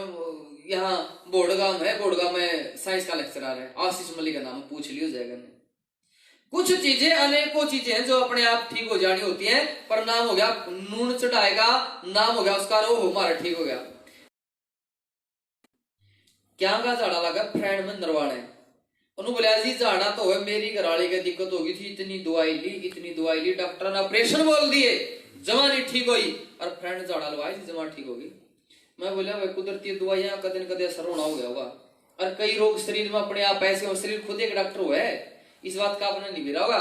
यहाँ बोर्डगांव है, बोर्डगांव में साइंस का लेक्चरर है आशीष मलिक का नाम, पूछ लियो जाएगा। कुछ चीजें, अनेकों चीजें हैं जो अपने आप ठीक हो जानी होती हैं, पर नाम हो गया नून चढ़ाएगा, नाम हो गया उसका, वो हमारा ठीक हो गया। क्या का झाड़ा लगा फ्रेंड में नरवाने, उन्होंने बोला जी झाड़ा तो है, मेरी घरवाली की दिक्कत होगी थी, इतनी दवाई ली, डॉक्टर ने ऑपरेशन बोल दिए, जमा नहीं ठीक हुई, और फ्रेंड झाड़ा लवाई जमा ठीक होगी। मैं बोला भाई कुदरती दवाइयां कदे न कदे असर होना हो गया होगा, और कई रोग शरीर में अपने आप ऐसे, और शरीर खुद एक डॉक्टर हुआ है, इस बात का आपने नहीं गिरा होगा।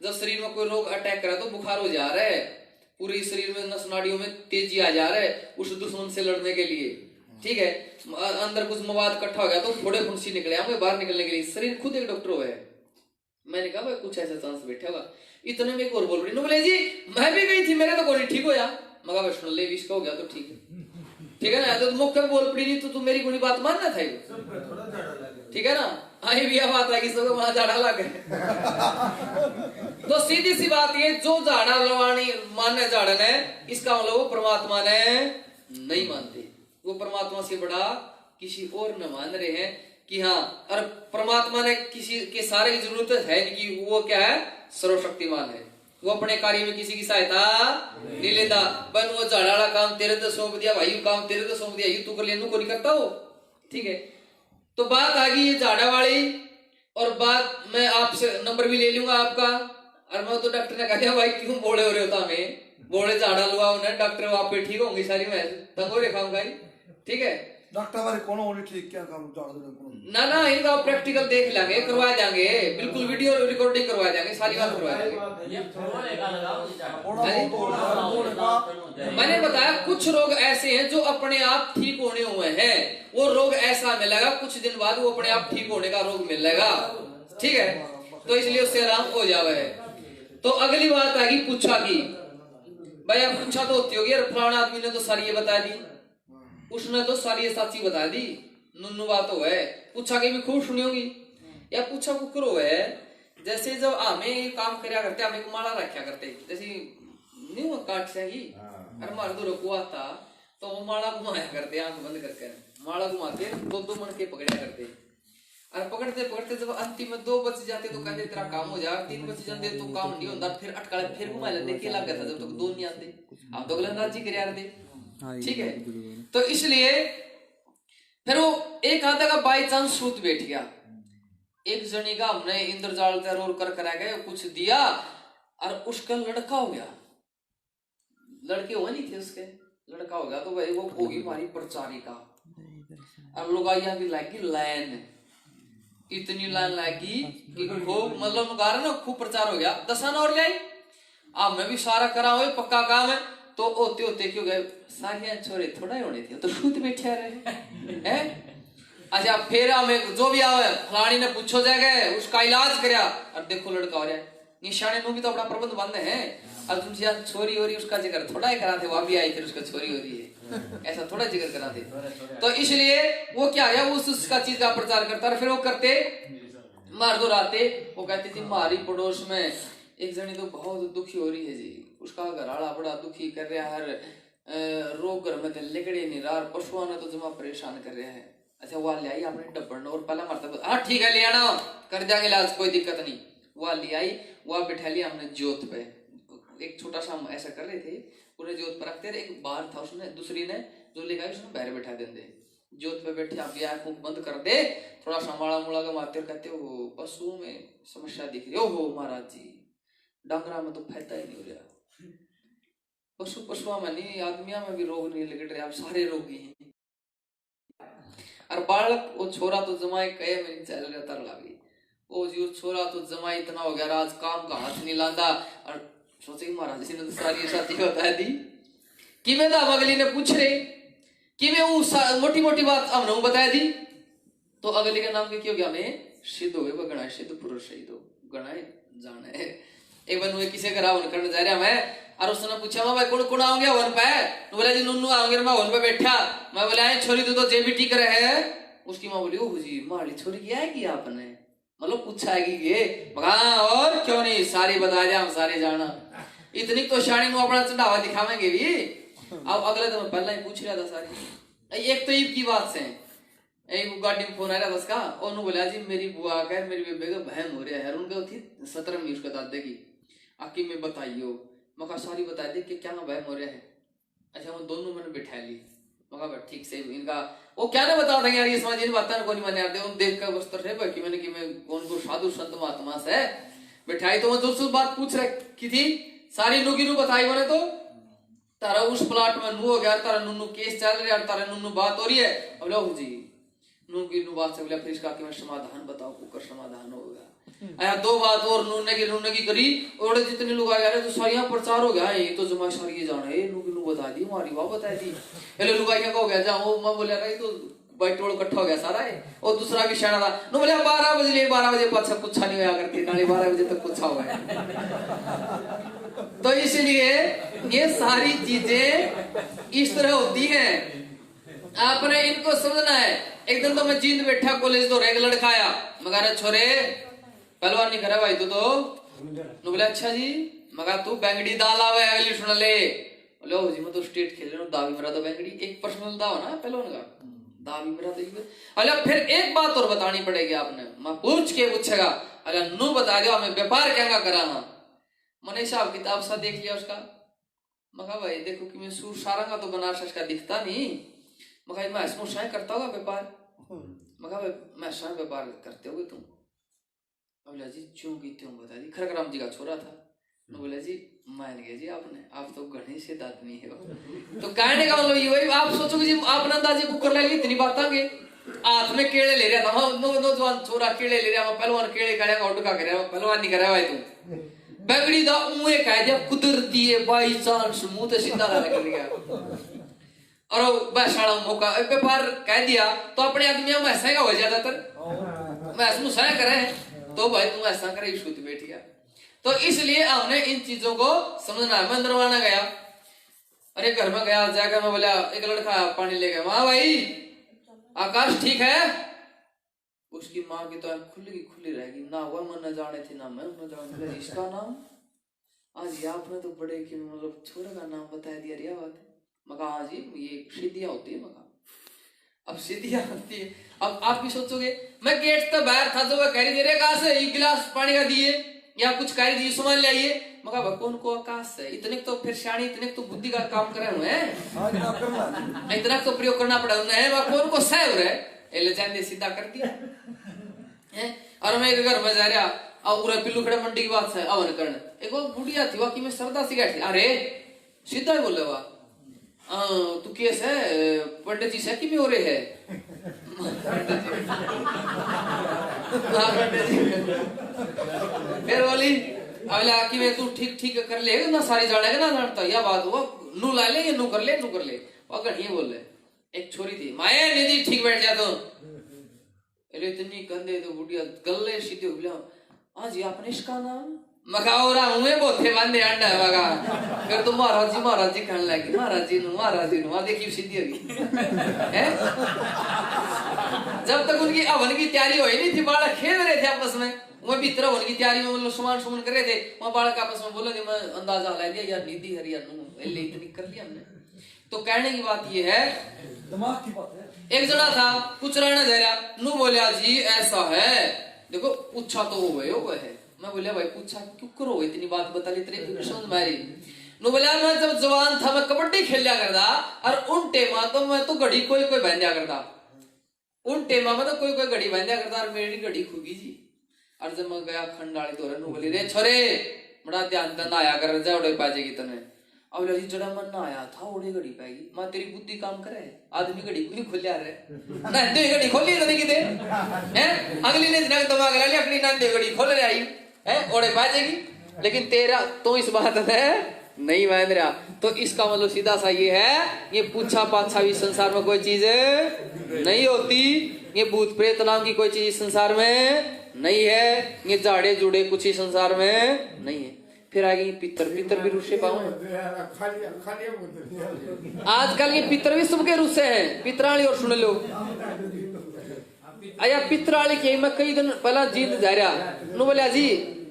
जब शरीर में कोई रोग अटैक करा तो बुखार हो जा रहा है, पूरे शरीर में नस नाड़ियों में तेजी आ जा रहा है उस दुश्मन से लड़ने के लिए, ठीक है, अंदर कुछ मवाद इकट्ठा हो गया तो थोड़े फुंसी निकले हमें बाहर निकलने के लिए, शरीर खुद एक डॉक्टर हुआ है। मैंने कहा भाई कुछ ऐसा चांस बैठा होगा, इतने में एक और बोल रही, बोले जी मैं भी गई थी, मेरे तो गोली ठीक होया, मगा वैष्णो ले इसका हो गया तो ठीक है, ठीक है ना, तो मुख्य बोल पड़ी नहीं तो मेरी कोई बात मानना था, ठीक है ना, आई भी बात है कि सबको वहां झाड़ा लग तो सीधी सी बात ये, जो झाड़ा लवानी मानने झाड़न है, इसका मतलब वो परमात्मा ने नहीं मानते, वो परमात्मा से बड़ा किसी और न मान रहे हैं कि हाँ, और परमात्मा ने किसी के सारे की जरूरत है नहीं, कि वो क्या है, सर्वशक्तिमान है, वो अपने कार्य में किसी की सहायता नहीं लेता। बन वो झाड़ा काम तेरे तो सौंप दिया भाई, काम तेरे तो सौंप दिया, यू तू कर लिया, को नहीं करता वो, ठीक है। तो बात आ गई ये झाड़ा वाली, और बात मैं आपसे नंबर भी ले लूंगा आपका, और मैं तो डॉक्टर ने कहा भाई क्यों बोले हो रहे होता, हमें बोले झाड़ा लुआ उन्हें, डॉक्टर आप पे ठीक होंगी सारी, मैं तंगो रेखाऊंगा, ठीक है, डॉक्टर वाले कौन होने ठीक क्या काम झाड़ ना ना, इनका प्रैक्टिकल देख लेंगे, करवा देंगे, बिल्कुल वीडियो रिकॉर्डिंग करवा देंगे, सारी बात करवा देंगे। मैंने बताया कुछ रोग ऐसे हैं जो अपने आप ठीक होने हुए हैं, वो रोग ऐसा मिलेगा कुछ दिन बाद वो अपने आप ठीक होने का रोग मिलेगा, ठीक है, तो इसलिए उससे आराम हो जावे। तो अगली बात आएगी पूछा की, भाई अब पूछा तो होती होगी, फलाना आदमी ने तो सारी ये बता दी, उसने तो सारी ये सच्ची बता दी, नुन्नू बात हो है, पूछा के भी खूब सुनी होगी, या पूछा कुकरो है, जैसे जब हमें काम करया करते, हमें माला रखा करते, जैसे नहीं वो काट से ही, अरे मार दो रुकुआ था, तो वो माला घुमाया करते, आंख बंद करके माला घुमाते, दो मन के पकड़या करते, और पकड़ते पकड़ते जब अंतिम में 2 बच जाते तो कहते तेरा काम हो जाएगा, 3 बच जाते तो काम नहीं होता, फिर अटका फिर घुमा लेते, क्या लगा था जब तक 2 नहीं आते, आप तो गलंदाजी कर रहे थे, ठीक है। तो इसलिए फिर वो एक आधा का बाई चांस सूत बैठ गया, एक जनी का हमने इंद्रजाल जरूर कर करा गए, कुछ दिया और उसका लड़का हो गया, लड़के हुए नहीं थे उसके, लड़का हो गया, तो भाई वो होगी हमारी प्रचारी का, और लोग भी लागी लाइन, इतनी लाइन लागी कि खूब मतलब ना खूब प्रचार हो गया, 10 आना और ले, अब मैं भी सारा करा हुआ पक्का काम है, तो होते होते क्यों गए सारियां छोरे थोड़ा ही होने थे, तो खुद बैठे रहे हैं। अच्छा फिर हमें जो भी आवे फलानी ने पूछो जाएगा, उसका इलाज करया, और देखो लड़का हो रहा है, निशाने नो भी तो अपना प्रबंध बंद है, अब तुम यहाँ छोरी हो रही उसका जिक्र थोड़ा ही करा थे, वो भी आई फिर उसका छोरी हो रही है, ऐसा थोड़ा जिक्र करा थे, तो इसलिए वो क्या है उसका चीज का प्रचार करता, और फिर वो करते मार दो राते, वो कहती थी हमारी पड़ोस में एक जनी तो बहुत दुखी हो रही है जी, उसका घरवाला बड़ा दुखी कर रहा है, रोग घर में लिकड़े नहीं रहा, पशुओं ने तो जमा परेशान कर रहा है। अच्छा वह ले आई आपने डब्बड़ और पहला मरतबा, हाँ ठीक है ले आना कर देंगे इलाज, कोई दिक्कत नहीं, वह ले आई, वह बैठा लिया हमने ज्योत पे, एक छोटा सा हम ऐसा कर रहे थे, पूरे ज्योत पर रखते रहे, एक बार था उसने, दूसरी ने जो ले गई उसने बाहर बैठा देंगे, ज्योत पे बैठे आप आंखों बंद कर दे, थोड़ा सा माड़ा मुड़ा का मारते कहते हो पशुओं में समस्या दिख रही, ओहो महाराज जी डांगरा में तो फायदा ही नहीं हो रहा, पशुओं में नहीं आदमियों में भी रोग नहीं लग रहे, आप सारे रोगी हैं। और बालक वो छोरा तो जमाए कहे में नहीं चल रहा तर लागी, वो जो छोरा तो जमाए इतना हो गया राज काम का हाथ नहीं लांदा, और सोचे महाराज जी ने तो सारी साथी बता दी कि मैं तो अगली ने पूछ रहे कि मैं वो मोटी मोटी बात हमने बताया दी तो अगले के नाम के क्यों गया मैं सिद्ध हो गए गणा सिद्ध पुरुष शहीद हो गणाए जाने एक बार मुझे किसी का रावण करने जा रहा मैं और उसने पूछा मैं भाई कौन कौन आओगे वन पे तो बोला जी नुन्नू आओगे मैं वन पे बैठा मैं बोला छोरी तू तो जेबी ठीक रहे है उसकी माँ बोली ओ जी माली छोरी क्या है कि आपने मतलब पूछा है कि ये और क्यों नहीं सारी बता दिया हम सारे जाना इतनी तो शानी नु अपना चढ़ावा दिखावेंगे भी अब अगले तो मैं पहले ही पूछ रहा था सारी एक तो ईद की बात से एक गाड़ी में फोन आ रहा था उसका और उन्होंने बोला जी मेरी बुआ का मेरी बेबे का बहन हो रहा है उनका थी 17 में उसका दादे की आकी में बताइयो मका सारी बता दी कि क्या बहन हो रहा है अच्छा वो दोनों मैंने बिठा ली मका ठीक से इनका वो क्या ना बता देंगे यार ये समझ इन बातें को नहीं माने आते उन देख कर बस्तर है कि मैंने कि मैं कौन को साधु संत महात्मा से बिठाई तो वो दूसरी बात पूछ रही थी सारी नुगी नु बताई मैंने तो तारा उस प्लाट में नु हो गया तारा नुन्नू केस चल रहा है तारा नुन्नू बात हो रही है अब लो जी नु की नु बात से बोला फिर इसका कि मैं समाधान बताओ कुकर समाधान होगा आया दो बात और नुन्ने की करी और जितने लोग आ गए तो सारियां प्रचार हो गया ये तो जमा सारी जाने नु की नु बता दी हमारी बात बता दी पहले लोग क्या हो गया जाओ मैं बोला रही तो भाई टोल इकट्ठा हो गया सारा है और दूसरा भी शाना था नु बोले 12 बजे पाछा कुछ नहीं होया करके नाले 12 बजे तक कुछ हुआ है तो इसलिए ये सारी चीजें इस तरह होती हैं आपने इनको समझना है एक दिन तो मैं जींद बैठा कॉलेज तो एक लड़का आया मगर छोरे पहलवान नहीं करे भाई तू तो बोले अच्छा जी मगर तू बैंगड़ी दाल आवे अगली सुन ले बोले जी मैं तो स्टेट खेल रहा हूँ दावी मेरा तो बैंगड़ी एक पर्सनल दाव ना पहलवान का दावी मेरा तो अरे फिर एक बात और बतानी पड़ेगी आपने मैं पूछ के पूछेगा अरे नु बता दो हमें व्यापार क्या करा हाँ मैंने हिसाब किताब सा देख लिया उसका मगा भाई देखो कि मैं सूर सारंगा तो बनारस का दिखता नहीं मगा मैं ऐसा शायद करता होगा व्यापार मगा भाई मैं शायद व्यापार करते होगे तुम बोला जी क्यों की क्यों बता दी खरगराम जी का छोरा था बोला जी मान गए जी आपने आप तो गणेश से आदमी है तो कहने का मतलब ये वही आप सोचोगे जी आपने अंदाजे कुकर ले ली इतनी बात आगे हाथ में केले ले रहा था नौजवान छोरा केले ले रहा पहलवान केले करेगा और का करेगा पहलवान नहीं करे भाई तुम बैंगड़ी दा उए कह दिया कुदरती है बाई चांस मुंह ते सीधा लगा कर गया और बैसाड़ा मौका व्यापार कह दिया तो अपने आदमियों में ऐसा हो ज्यादातर मैं ऐसा सह करे तो भाई तुम ऐसा करे इशूत बैठ गया तो इसलिए हमने इन चीजों को समझना है मैं नरवाना गया अरे घर में गया जाकर मैं बोला एक लड़का पानी ले गया वहां भाई आकाश ठीक है उसकी माँ की तो खुली रहेगी ना वह मन न जाने थी ना मैं न जाने इसका नाम आज आपने तो बड़े की मतलब छोरे का नाम बता दिया रिया बात मका हाँ जी ये सिद्धियां होती है मका अब सिद्धियां होती है अब आप भी सोचोगे मैं गेट तक बाहर था तो वह कह दे रहे कहा से एक गिलास पानी का दिए या कुछ कह दिए सामान ले आइए मका भगवान को आकाश है इतने तो फिर शानी इतने तो बुद्धि का काम करे हुए हैं इतना तो प्रयोग करना पड़ा उन्हें भगवान को सह रहे ले जाने सीधा कर दिया है और मैं एक घर में जा रहा और पूरा पिल्लू खड़े मंडी की बात है अवन करने एक वो बुढ़िया थी वह कि मैं सरदा सी गई अरे सीधा ही बोले वाह तू केस है पंडित जी से कि भी हो रहे है फिर बोली अगला कि मैं तू ठीक कर ले ना सारी जानेगा ना जानता यह बात हुआ नू ला ले या नू कर ले वो गढ़िया बोल ले एक छोरी थी माया निधि ठीक बैठ जा तो अरे इतनी कंधे तो बुढ़िया गले सीधे बोला हाँ जी आपने इसका नाम मकाओरा मुँह बोथे बांधे अंडा है मगा फिर तो महाराज जी कहने लगी महाराज जी नु देखिए सीधी होगी है जब तक उनकी हवन की तैयारी हुई नहीं थी बालक खेल रहे थे आपस में वह भीतर हवन की तैयारी में मतलब सुमन कर रहे थे वहाँ बालक आपस में बोले मैं अंदाजा ला लिया यार निधि हरिया इतनी कर लिया हमने तो कहने की बात ये है दिमाग की बात है एक जना था कुछ रहना दे रहा नु बोलिया जी ऐसा है देखो पूछा तो वो है मैं बोलिया भाई पूछा क्यों करो इतनी बात बता ली तेरे समझ मारी नु बोलिया मैं जब जवान था मैं कबड्डी खेलिया करता और उन टेमा तो मैं तो घड़ी कोई बांधा करता उन टेमा में तो कोई घड़ी बांधा करता और मेरी घड़ी खुगी जी और जब मैं गया खंडाली तो नु बोली रे छोरे बड़ा ध्यान दन आया कर जा उड़े पाजेगी तने अब लजी जड़ा मन ना आया था ओड़ी घड़ी पाएगी मां तेरी बुद्धि काम करे आदमी घड़ी कोई खोलिया रे नंदे घड़ी खोली तो नहीं किते हैं अगली ने दिन दिमाग ला ले अपनी नंदे घड़ी खोल रे आई है ओड़े पाजेगी लेकिन तेरा तो इस बात है नहीं महेंद्र। तो इसका मतलब सीधा सा ये है, ये पूछा पाछा भी संसार में कोई चीज नहीं होती, ये भूत प्रेत नाम की कोई चीज संसार में नहीं है, ये जाड़े जुड़े कुछ ही संसार में नहीं है। फिर आ गई पितर, पितर भी रुस्से पाऊं। आजकल ये पितर भी सबके रुस्से हैं, पितराली और सुन लो अया पितराली के मैं कई दिन पहला जीत जा रहा नु बोलिया जी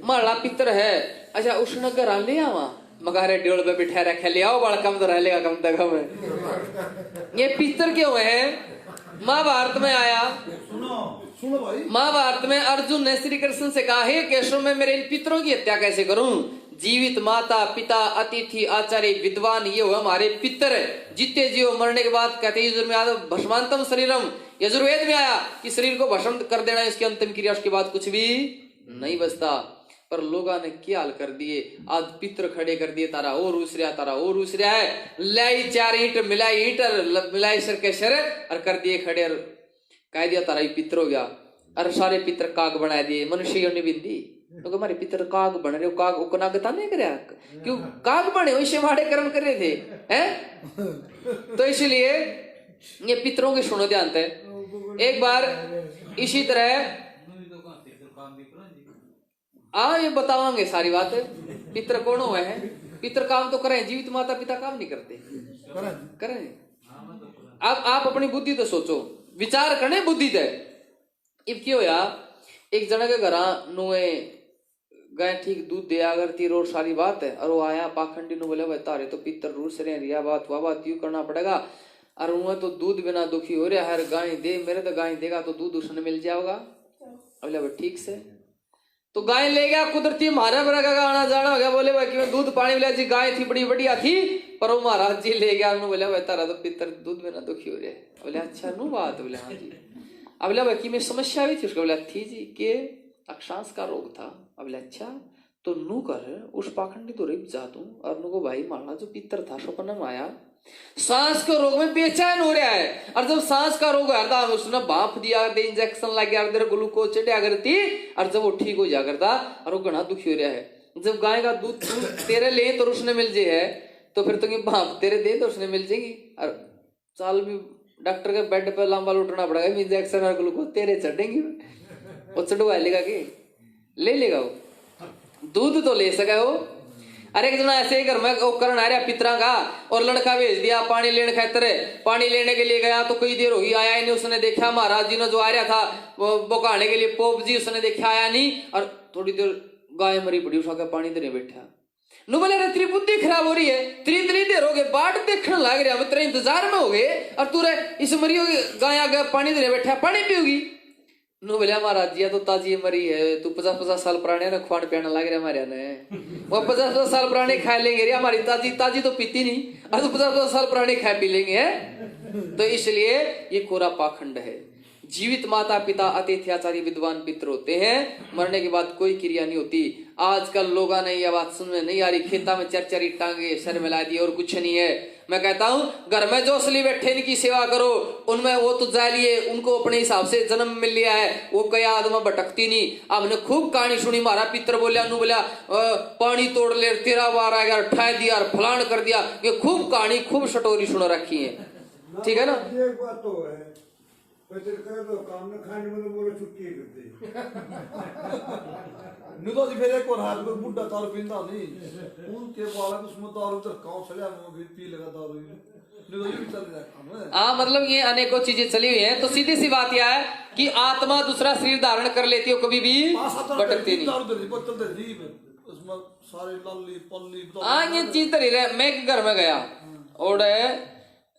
माला पितर है। अच्छा उसने घर ले आवा मगारे डेढ़ पे बिठा रखे ले आओ बड़ा कम तो रह लेगा कम तक हमें। ये पितर क्यों है? महाभारत में आया, सुनो भाई, महाभारत में अर्जुन ने श्री कृष्ण से कहा, हे केशव मैं मेरे इन पितरों की हत्या कैसे करूं? जीवित माता पिता अतिथि आचार्य विद्वान ये हमारे पितर, जीते जीव मरने के बाद कहते हैं भस्मांतम शरीरम, यजुर्वेद में आया कि शरीर को भस्म कर देना इसकी अंतिम क्रिया, उसके बाद कुछ भी नहीं बचता। पर लोगों ने क्या हाल कर दिए, आज पितर खड़े कर दिए, तारा और उसरिया तारा और उसरिया है, लाई 4 ईंट मिलाई ईंट मिलाई सर के सर और कर दिए खड़े और कह दिया तारा पितर हो गया। और सारे पितर काग बना दिए, मनुष्य ने बिंदी तो हमारे पितर काग बन रहे, काग उकनागता नहीं करे क्यों काग बने वैसे माड़े कर्म कर रहे थे हैं। तो इसलिए ये पितरों के सुनो ध्यान थे। एक बार इसी तरह ये बतावांगे सारी बात। पितर कौन हुए हैं? पितर काम तो करें, जीवित माता पिता काम नहीं करते, करें। अब आप अपनी बुद्धि तो सोचो, विचार करने बुद्धि दे। इब क्यों यार एक जना के घर नुए गाय ठीक दूध दिया करती रोज सारी बात है, और वो आया पाखंडी नु बोले भाई तारे तो पितर रूस रहे रिया बात वाह बात यूं करना पड़ेगा, और उन्हें तो दूध बिना दुखी हो रहा है, गाय दे मेरे तो गाय देगा तो दूध उसने मिल जाएगा। बोले ठीक से तो गाय ले गया, कुदरती मारा बरा का आना जाना हो गया। बोले भाई कि मैं दूध पानी मिला जी, गाय थी बड़ी बढ़िया थी, पर वो महाराज जी ले गया। उन्होंने बोला भाई तारा तो पितर दूध बिना दुखी हो रहा है। बोले अच्छा नू बात? बोले हाँ जी। अब बोला भाई कि मैं समस्या भी थी उसको? बोला थी जी के अक्षांश का रोग था। अब बोले अच्छा तो नू कर उस पाखंडी तो रिप जा दूं, और नु को भाई मारना जो पितर था सपना में आया, सांस के रोग में बेचैन हो रहा है, और जब सांस का रोग है उसने भाप दिया करते, इंजेक्शन लग गया करते, ग्लूकोज चढ़िया करती, और जब वो ठीक हो जा करता और वो घना दुखी हो रहा है। जब गाय का दूध तेरे ले तो उसने मिल जाए है, तो फिर तो भाप तेरे दे तो उसने मिल जाएगी, और साल भी डॉक्टर के बेड पे लंबा लुटना पड़ेगा, इंजेक्शन और ग्लूकोज तेरे चढ़ेंगे, वो चढ़वा लेगा कि ले लेगा वो दूध तो ले सका वो। अरे एक जना ऐसे ही घर में उपकरण आ रहा पितरा का, और लड़का भेज दिया पानी लेने खातर, पानी लेने के लिए गया तो कई देर होगी आया ही नहीं। उसने देखा महाराज जी ने जो आ रहा था वो बकाने के लिए पोप जी, उसने देखा आया नहीं, और थोड़ी देर गाय मरी पड़ी उठा के पानी देने बैठा। नु बोले रे तेरी बुद्धि खराब हो रही है, तेरी देर हो गए बाट देखने लग रहा, तेरे इंतजार में हो गए, और तू इस मरी होगी गाय आगे पानी देने बैठा, पानी पियोगी? नु बोलिया महाराज जी तो ताजी मरी है, तू 50-50 साल पुराने ने खुआन पियाने लग रहा हमारे ने, वो 50-50 साल पुराने खा लेंगे रे, हमारी ताजी तो पीती नहीं, और तो 50-50 साल पुराने खा पी लेंगे है। तो इसलिए ये कोरा पाखंड है। जीवित माता पिता अतिथि आचार्य विद्वान पितर होते हैं, मरने के बाद कोई क्रिया नहीं होती। आजकल लोगों ने यह बात सुनने नहीं आ रही, खेता में 4-4 टांगे सर मिला दी और कुछ नहीं है। मैं कहता हूँ घर में जो असली बैठे इनकी सेवा करो, उनमें वो तो जालिए, उनको अपने हिसाब से जन्म मिल लिया है, वो कया आदमी भटकती नहीं। हमने खूब कहानी सुनी, मारा पितर बोलिया नु बोलिया पानी तोड़ ले 13 बार आ गया, ठा दिया फलान कर दिया, ये खूब कहानी खूब सटोरी सुन रखी है, ठीक है ना। एक बात तो है काम में खाने में तो बोलो छुट्टी करते नहीं तो फिर एक और हाथ में बुढ़ा दारू पीता नहीं, उनके बालक उसमें दारू तो गाँव चले भी पी लेगा दारू, नहीं तो ये भी चल जाएगा। हाँ मतलब ये अनेकों चीजें चली हुई हैं। तो सीधी सी बात यह है कि आत्मा दूसरा शरीर धारण कर लेती है, कभी भी भटकती नहीं। उसमें सारे लल्ली पल्ली हाँ ये चीज तो रही। मैं एक घर में गया और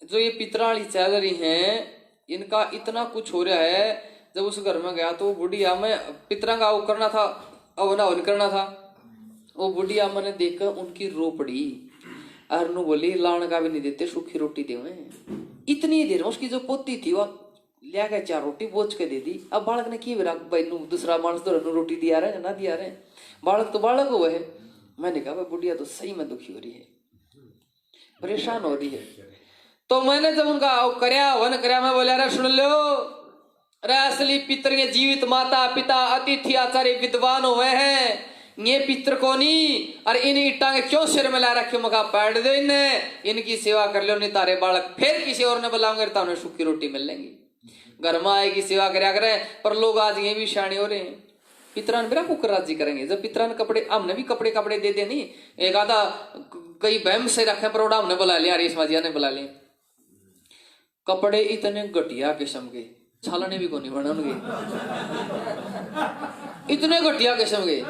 जो ये पितराली चल रही हैं इनका इतना कुछ हो रहा है। जब उस घर में गया तो वो बुढ़िया में पितरा का वो करना था, अवन करना था, वो बुढ़िया मैंने देखकर उनकी रो पड़ी, अरनू बोली लाण का भी नहीं देते, सूखी रोटी दे। इतनी देर में उसकी जो पोती थी वो लिया के 4 रोटी बोझ के दे दी। अब बालक ने की भाई दूसरा मानस तो रोटी दिया रहे ना दिया रहे, बालक तो बालक हुआ है। मैंने कहा भाई बुढ़िया तो सही में दुखी हो रही है, परेशान हो रही है। तो मैंने जब उनका वन करया मैं बोला अरे सुन लो, अरे असली पितर जीवित माता पिता अतिथि आचार्य विद्वान हुए हैं, ये पितर को नहीं, और इन ईटा के क्यों सिर में ला रखे, मगा पैड दो इन्हें, इनकी सेवा कर लो, नहीं तारे बालक फिर किसी और ने बुलाऊंगे तो उन्हें सूखी रोटी मिल लेंगी। घर में आएगी सेवा करया करें, पर लोग आज ये भी शाणे हो रहे हैं, पितरान मेरा कुकर राजी करेंगे। जब पितरान कपड़े, हमने भी कपड़े दे दे नहीं, एक आधा कई बहम से रखे पर हमने बुला लिया, रेशमा जिया ने बुला लिया, कपड़े इतने घटिया किस्म के, छालने भी को नहीं बनोगे, इतने घटिया किस्म के।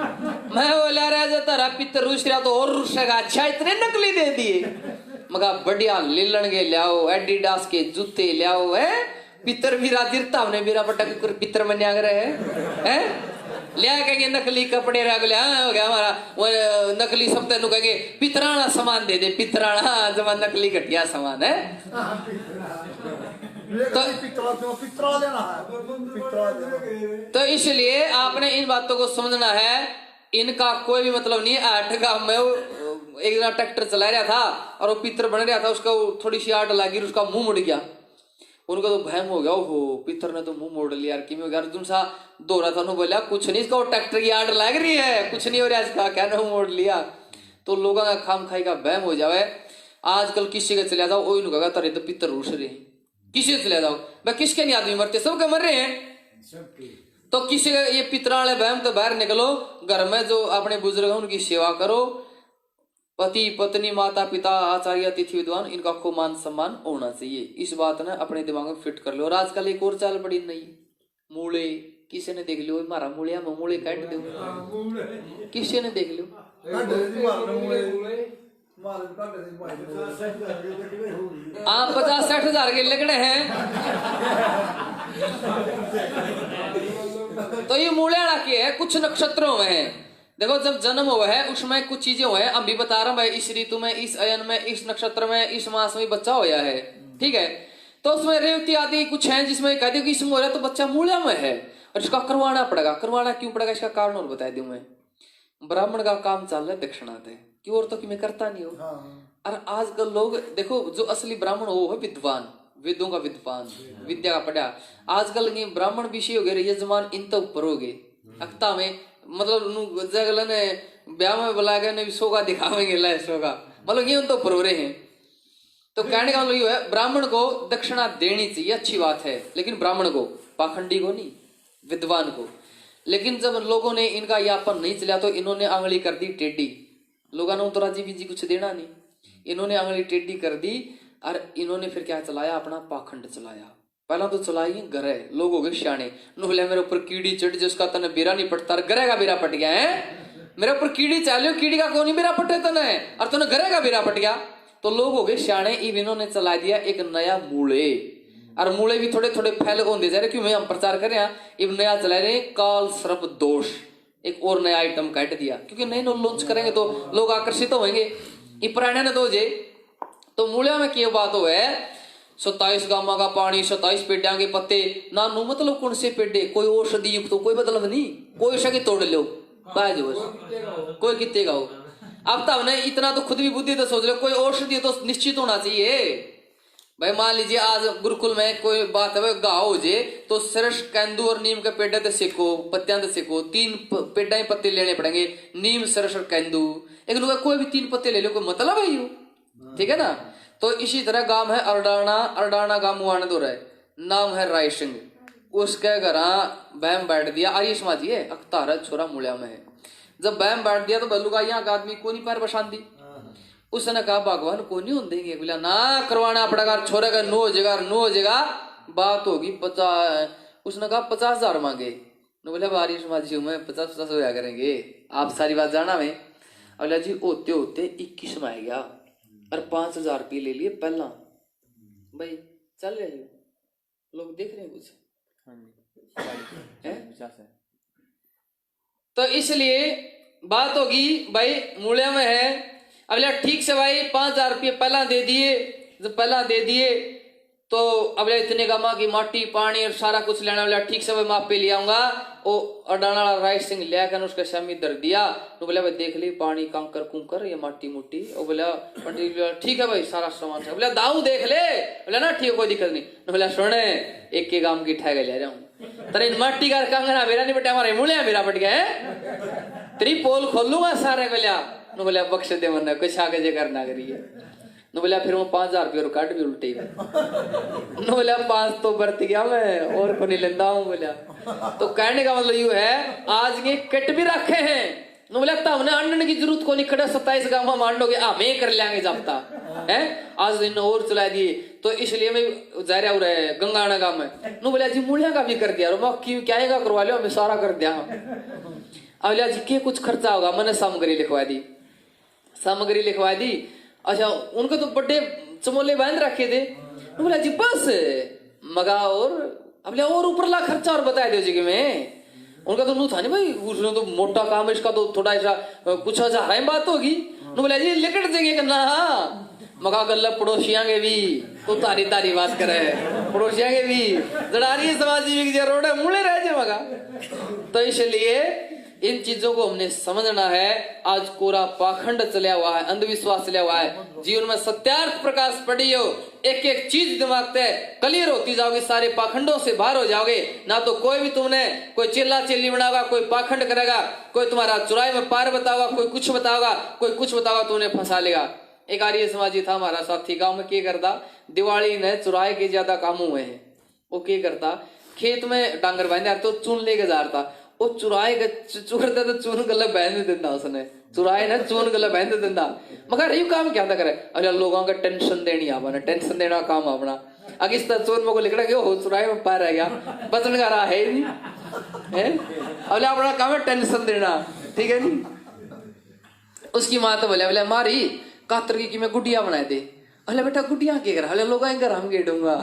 मैं बोला रहा जो तारा पितर रूस रहा तो और रूसेगा, अच्छा इतने नकली दे दिए, मगा बढ़िया लीलन के लियाओ, एडिडास के जूते लियाओ, है पितर भी राजिरता, हमने मेरा पटक पितर में न्याग रहे हैं, लिया कहेंगे नकली कपड़े रख लिया, हो गया हमारा वो नकली सब तेन कहेंगे पितराना सामान दे दे, पितराना जमान नकली घटिया सामान है। तो इसलिए आपने इन बातों को समझना है, इनका कोई भी मतलब नहीं है। 8 गांव में एक जना ट्रैक्टर चला रहा था और वो पितर बन रहा था, उसका थोड़ी सी आड़ लगी, उसका मुंह मुड़ गया, उनका तो भयम हो गया, ओहो पितर ने तो मुंह मोड़ लिया यार, कि मैं अर्जुन सा दो रहा था, उन्होंने बोला कुछ नहीं, इसका वो ट्रैक्टर की आड़ लग रही है, कुछ नहीं हो रहा इसका, क्या ना मोड़ लिया। तो लोगों का खाम खाई का बहम हो जावे। आजकल किसी के चले जाओ, वही कहा तारे तो पितर रूस रहे हैं, किसी के चले जाओ भाई, किसके नहीं आदमी मरते, सबके मर रहे हैं। तो किसी का ये पितरा वाले बहम तो बाहर निकलो, घर में जो अपने बुजुर्ग हैं उनकी सेवा करो, पति पत्नी माता पिता आचार्य अतिथि विद्वान, इनका खूब मान सम्मान होना चाहिए। इस बात ने अपने दिमाग में फिट कर लो। और आजकल एक और चाल बड़ी नई, मूले, किसी ने देख लियो मारा मूलिया में मूले काट दो, किसी ने देख लियो, आप 50-60 हजार के लगने हैं। तो ये मूले के है, कुछ नक्षत्रों में है। देखो जब जन्म हुआ है उसमें कुछ चीजें हुए हैं, हम भी बता रहा हूं भाई, इस ऋतु में, इस अयन में, इस नक्षत्र में, इस मास में बच्चा होया है, ठीक है। तो उसमें रेवती आदि कुछ है जिसमें कहते हो कि इसमें हो रहा है तो बच्चा मूल्य में है, और इसका करवाना पड़ेगा। करवाना क्यों पड़ेगा, इसका कारण और बता दूं मैं। ब्राह्मण का काम चल रहा है दक्षिणाते कि, और तो कि मैं करता नहीं हो। और आजकल लोग देखो, जो असली ब्राह्मण हो वो है विद्वान, वेदों का विद्वान, विद्या का पढ़ा। आजकल ये ब्राह्मण विषय हो गए, ये जमान इन तो ऊपर हो गए, अक्ता में मतलब जगल ने ब्याह में बुला के भी सोगा दिखावेंगे, ला सोगा, मतलब ये उन तो ऊपर हो रहे हैं। तो कहने का मतलब ये है, ब्राह्मण को दक्षिणा देनी चाहिए, अच्छी बात है, लेकिन ब्राह्मण को, पाखंडी को नहीं, विद्वान को। लेकिन जब लोगों ने इनका यापन नहीं चला तो इन्होंने आंगली कर दी टेढ़ी, लोगों ने तो राजी बीजी कुछ देना नहीं, इन्होंने आंगली टेढ़ी कर दी, और इन्होंने फिर क्या चलाया, अपना पाखंड चलाया। पहला तो चलाई गरे, लोग हो गए सियाने, बोले मेरे ऊपर कीड़ी चढ़ जिसका तने बेरा नहीं पटता, गरे का बेरा पट गया है, मेरे ऊपर कीड़ी चालियो, कीड़ी का कौन नहीं बेरा पटे तने, और तने गरे का बेरा पट गया। तो लोग हो गए सियाने, इन्होंने चला दिया एक नया मूले, और मूले भी थोड़े थोड़े फैल होते जा रहे, क्यों हम प्रचार कर रहे हैं, इब नया चला रहे काल सर्प दोष, एक और नया आइटम काट दिया, क्योंकि नए लॉन्च करेंगे तो लोग आकर्षित होंगे। ये पुराने ने दो जे, तो मूल्य में क्या बात हो है, 27 गामा का पानी, 27 पेड्या के पत्ते, ना नु मतलब कौन से पेड्डे, कोई औषधि युक्त तो कोई मतलब नहीं, कोई शकी तोड़ लो बाज, कोई कितने का हो। अब तब ने इतना तो खुद भी बुद्धि तो सोच लो, कोई औषधि तो निश्चित होना चाहिए भाई। मान लीजिए आज गुरुकुल में कोई बात है, गाँव हो जाए तो सरस केंदू और नीम के पेड्डे तो सेको, पत्तियां तो सेको, 3 पेड्डा पत्ते लेने पड़ेंगे, नीम सरस और केंदू, एक लोग कोई भी 3 पत्ते ले लो, कोई मतलब है यू, ठीक है ना। तो इसी तरह गांव है अरडाना, अरडाना गांव मुआने दो रहे, नाम है राय सिंह, उसके घर बैम बैठ दिया, आर्य समाजी है, अख्तार है, छोरा मुड़िया में है। जब बैम बैठ दिया तो बल्लू का यहाँ का आदमी को नहीं पैर बशान दी, उसने कहा भगवान को नहीं होने देंगे, बोला ना करवाना पड़ेगा, छोरे का 9 हो जाएगा, बात होगी 50। उसने कहा 50,000 मांगे, बोले आर्य समाजी में 50-50 होया करेंगे, आप सारी बात जाना में। बोला जी होते होते 21 में आ गया, और 5,000 रुपये ले लिए पहला, भाई चल रहे लोग देख रहे हैं कुछ है? तो इसलिए बात होगी भाई मूल्य में है। अब ठीक से भाई 5,000 रुपये पहला दे दिए, जब पहला दे दिए तो अब इतने गामा की माटी पानी और सारा कुछ लेना, बोला ठीक से भाई माप पे ले आऊंगा। वो अडाना राय सिंह लेकर उसके सामने धर दिया, तो बोला भाई देख ली पानी कंकर कुंकर ये माटी मोटी, और बोला ठीक है भाई सारा सामान है, बोला दाऊ देख ले, बोला ना ठीक कोई दिक्कत नहीं, बोला सुने एक के गांव की ठहर ले रहा हूँ तेरे माटी का कंगना मेरा नहीं बटा, हमारे मूल्य मेरा पट गया है। पोल खोलूंगा सारे बोलिया नु बोलिया बख्श दे मन कुछ आगे जे करना करिए नु बोलिया फिर वो 5000 रुपये काट भी उल्टी नु बोलिया 5 तो बरत गया मैं और को नहीं लेंदा हूं बोलिया। तो कहने का मतलब यू है आज ये कट भी रखे हैं नु बोलिया तब हमने अंडन की जरूरत को नहीं खड़ा 27 गांव में मान लोगे हमें कर लेंगे जबता है आज दिन और चला दिए। तो इसलिए मैं जा रहा हूँ गंगाना गांव में नु बोलिया जी मूलिया का भी कर दिया और क्या करवा लिया हमें सारा कर दिया। अब बोलिया जी के कुछ खर्चा होगा मैंने सामग्री लिखवा दी। अच्छा उनको तो बड़े चमोले बांध रखे थे बोला जी बस मगा और ऊपर ला खर्चा और बता दो जी कि मैं उनका तो नू था नहीं भाई उसने तो मोटा काम इसका तो थोड़ा ऐसा कुछ हजार बात होगी बोला जी लिकट देंगे करना मगा गल्ला पड़ोसियां के भी तो तारी बात करे पड़ोसियां के भी जड़ारी समाज जीविक रोड मुड़े रह जाए मगा। तो इसलिए इन चीजों को हमने समझना है। आज कोरा पाखंड चला हुआ है अंधविश्वास चला हुआ है जीवन में सत्यार्थ प्रकाश पड़ी हो एक एक चीज दिमाग से क्लियर होती जाओगी सारे पाखंडों से बाहर हो जाओगे। ना तो कोई भी तुमने कोई चिल्ला चिल्ली बनाओगा कोई पाखंड करेगा कोई तुम्हारा चुराई में पार बताओगा कोई कुछ बताओगा तुमने फंसा लेगा। एक आर्य समाजी था हमारा साथी गांव में क्या करता दिवाली ने चुराए के ज्यादा काम हुए हैं वो क्या करता खेत में डांगर बांधे तो चून लेके जा रहा वो चुराए चुरता तो चून गला बहन देता उसने चुराए ना चून गला बहन देता मगर ये काम क्या था करे अरे लोगों का टेंशन देनी अपना टेंशन देना काम अपना अगर इस तरह चोर को लिखना क्यों हो चुराए में पार रह गया बचने का रहा है नहीं है अब अपना काम है टेंशन देना ठीक है नहीं। उसकी माँ तो बोले मारी कातर की मैं गुडिया बना दे अरे बेटा गुडिया क्या करा लोग आएंगे हम गेडूंगा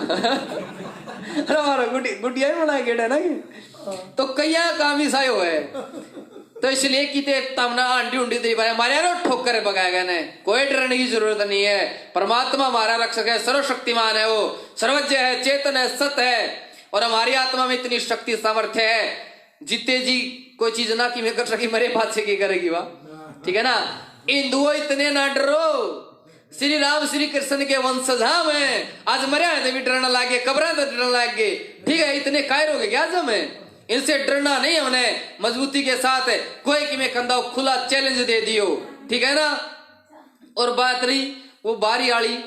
अरे हमारा गुडिया ही बना गेड़ा ना तो कई काम ही सायो है। तो इसलिए कि तमना आंटी उंडी तेरी बारे मारे ठोकर बगाएगा ने कोई डरने की जरूरत नहीं है। परमात्मा हमारा रक्षक है सर्वशक्तिमान है वो सर्वज्ञ है चेतन है सत है और हमारी आत्मा में इतनी शक्ति सामर्थ्य है जीते जी कोई चीज ना की मैं कर सकी मेरे बात से की करेगी वाह ठीक है ना। हिंदुओं इतने ना डरो श्री राम श्री कृष्ण के वंशज में आज मर्यादा भी डरना लागे कब्र तो डरना लागे ठीक है इतने कायर हो गए क्या जब इनसे डरना नहीं हमने मजबूती के साथ कोई कि मैं कंधा खुला चैलेंज दे दियो ठीक है ना। और बात रही वो बारी आड़ी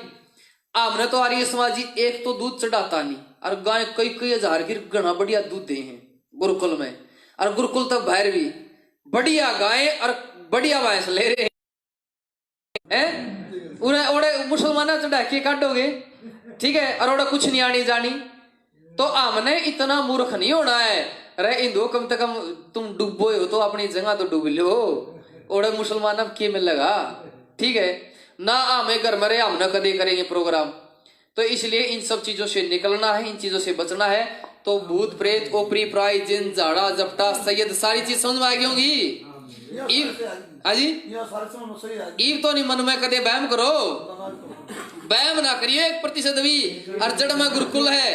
हमने तो आर्य समाजी एक तो दूध चढ़ाता नहीं और गाय कई हजार की घना बढ़िया दूध दे हैं गुरुकुल में और गुरुकुल तक बाहर भी बढ़िया गाय और बढ़िया भैंस ले रहे हैं उन्हें ओड़े मुसलमाना चढ़ा के काटोगे ठीक है और ओड़ा कुछ नहीं आनी जानी तो हमने इतना मूर्ख नहीं होना है। अरे हिंदू कम से कम तुम डूबो हो तो अपनी जगह तो डूब लो ओड़े मुसलमान अब के में लगा ठीक है ना हमें घर में रहे हम न कदे करेंगे प्रोग्राम। तो इसलिए इन सब चीजों से निकलना है इन चीजों से बचना है। तो भूत प्रेत ओपरी प्राय जिन झाड़ा जपटा सैयद सारी चीज समझ में आ गई होंगी हाजी ईव तो नहीं मन में कदे वहम करो वहम ना करिए 1% भी हर जड़ में गुरुकुल है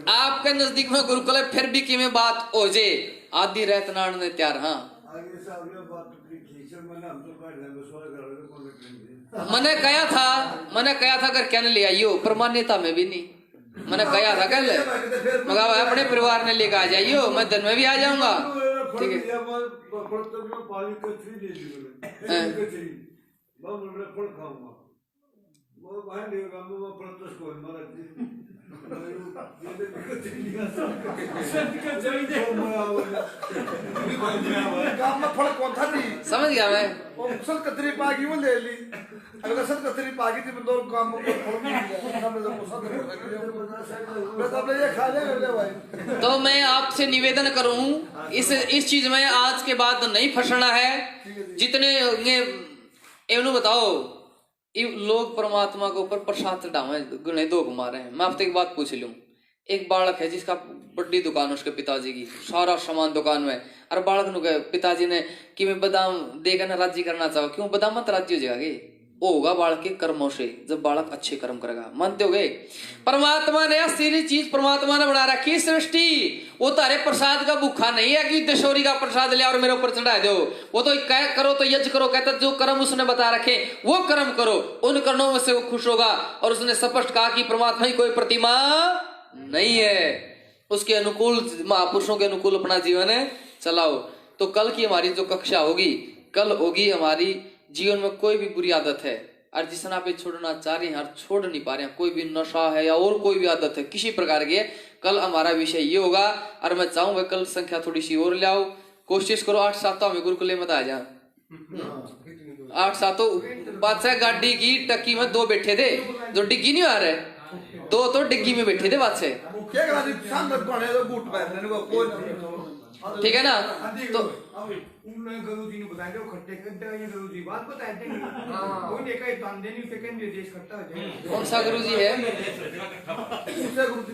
आपके नजदीक में गुरुकुल है फिर भी कि में बात हो जे आदि रहतनान ने त्यार हाँ मैंने कहा था अगर कहने ले आइयो पर मान्यता में भी नहीं मैंने कहा था कल मगर अपने परिवार ने लेकर आ जाइयो मैं दिन में भी आ जाऊंगा ठीक है समझ गया मैं सल कतरी पागी वो ले ली अगर सल कतरी पागी थी मैं दो काम तो मैं आपसे निवेदन करूं इस चीज में आज के बाद नहीं फंसना है जितने एवं बताओ लोग परमात्मा के ऊपर प्रसाद चढ़ावे गुणे दो मारे हैं। मैं आपसे एक बात पूछ लूं एक बालक है जिसका बड़ी दुकान उसके पिताजी की सारा सामान दुकान में और बालक नु पिताजी ने कि मैं बादाम देकर ना राज्य करना चाहो क्यों बादाम मत राज्य हो जाएगा वो होगा बालक के कर्मों से जब बालक अच्छे कर्म करेगा मानते हो गए। परमात्मा ने सारी चीज परमात्मा ने बना रखी सृष्टि वो तारे प्रसाद का भूखा नहीं है कि दशोरी का प्रसाद ले और मेरे ऊपर चढ़ा दो वो तो करो तो यज्ञ करो कहता जो कर्म उसने बता रखे वो कर्म करो उन कर्मों में से वो खुश होगा। और उसने स्पष्ट कहा कि परमात्मा की कोई प्रतिमा नहीं है उसके अनुकूल महापुरुषों के अनुकूल अपना जीवन चलाओ। तो कल की हमारी जो कक्षा होगी, कल होगी हमारी जीवन में कोई भी बुरी आदत है और जिसने आप ये छोड़ना चाह रहे हैं और छोड़ नहीं पा रहे हैं, कोई भी नशा है या और कोई भी आदत है किसी प्रकार की है, कल हमारा विषय ये होगा। और मैं चाहूंगा कल संख्या थोड़ी सी और ले आओ, कोशिश करो 8 सातों में गुरुकुल में आ जा। 8 सातों बादशाह गाड़ी की टक्की में 2 बैठे थे, जो डिग्गी नहीं आ रहे, 2 तो डिग्गी में बैठे थे बादशाह, ठीक है ना। तो उन्होंने गुरु जी ने बताया वो खट्टे खट्टे ये गुरु जी बात बताए थे कोई ने कहीं तान देनी सेकंड ये देश खट्टा हो जाए। कौन सा गुरु जी है? दूसरे गुरु जी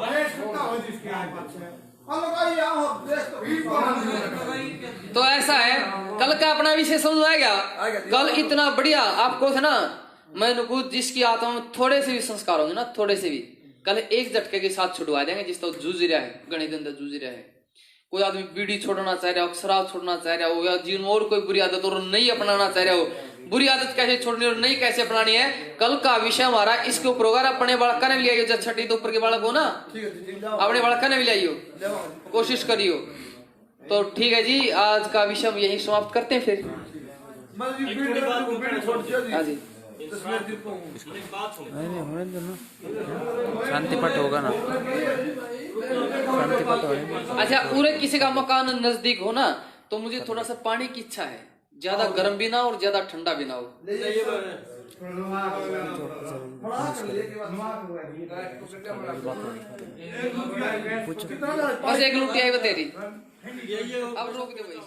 अरे खट्टा हो जिसके आज बात है। तो ऐसा है, कल का अपना विषय समझ आ गया। कल इतना बढ़िया आपको था ना, मैंने कुछ जिसकी आत्मा में थोड़े से भी संस्कार होंगे ना, थोड़े से भी, कल एक झटके के साथ छुड़वा देंगे। जिस तो जूझ रहा है, गणे दिन जूझ रहा है, कोई आदमी बीड़ी छोड़ना चाह रहा हो, शराब छोड़ना चाह रहा हो, या जीवन में और कोई बुरी आदत और नहीं अपनाना चाह रहा हो, बुरी आदत कैसे छोड़नी और नहीं कैसे अपनानी है, कल का विषय हमारा इसके ऊपर होगा। अपने बालका ने भी लिया, जब छठी तो ऊपर के बालक हो ना, अपने बालका ने भी लाइयो, कोशिश करियो। तो ठीक है जी, आज का विषय हम यही समाप्त करते हैं फिर। हाँ जी, नहीं होने दो ना, शांति पाठ होगा ना, शांति पाठ होगा। अच्छा, पूरे किसी का मकान नजदीक हो ना, तो मुझे थोड़ा सा पानी की इच्छा है, ज्यादा गर्म भी ना और ज्यादा ठंडा भी ना हो। बस 1 लुटी आई वो तेरी, अब रोक दे भाई।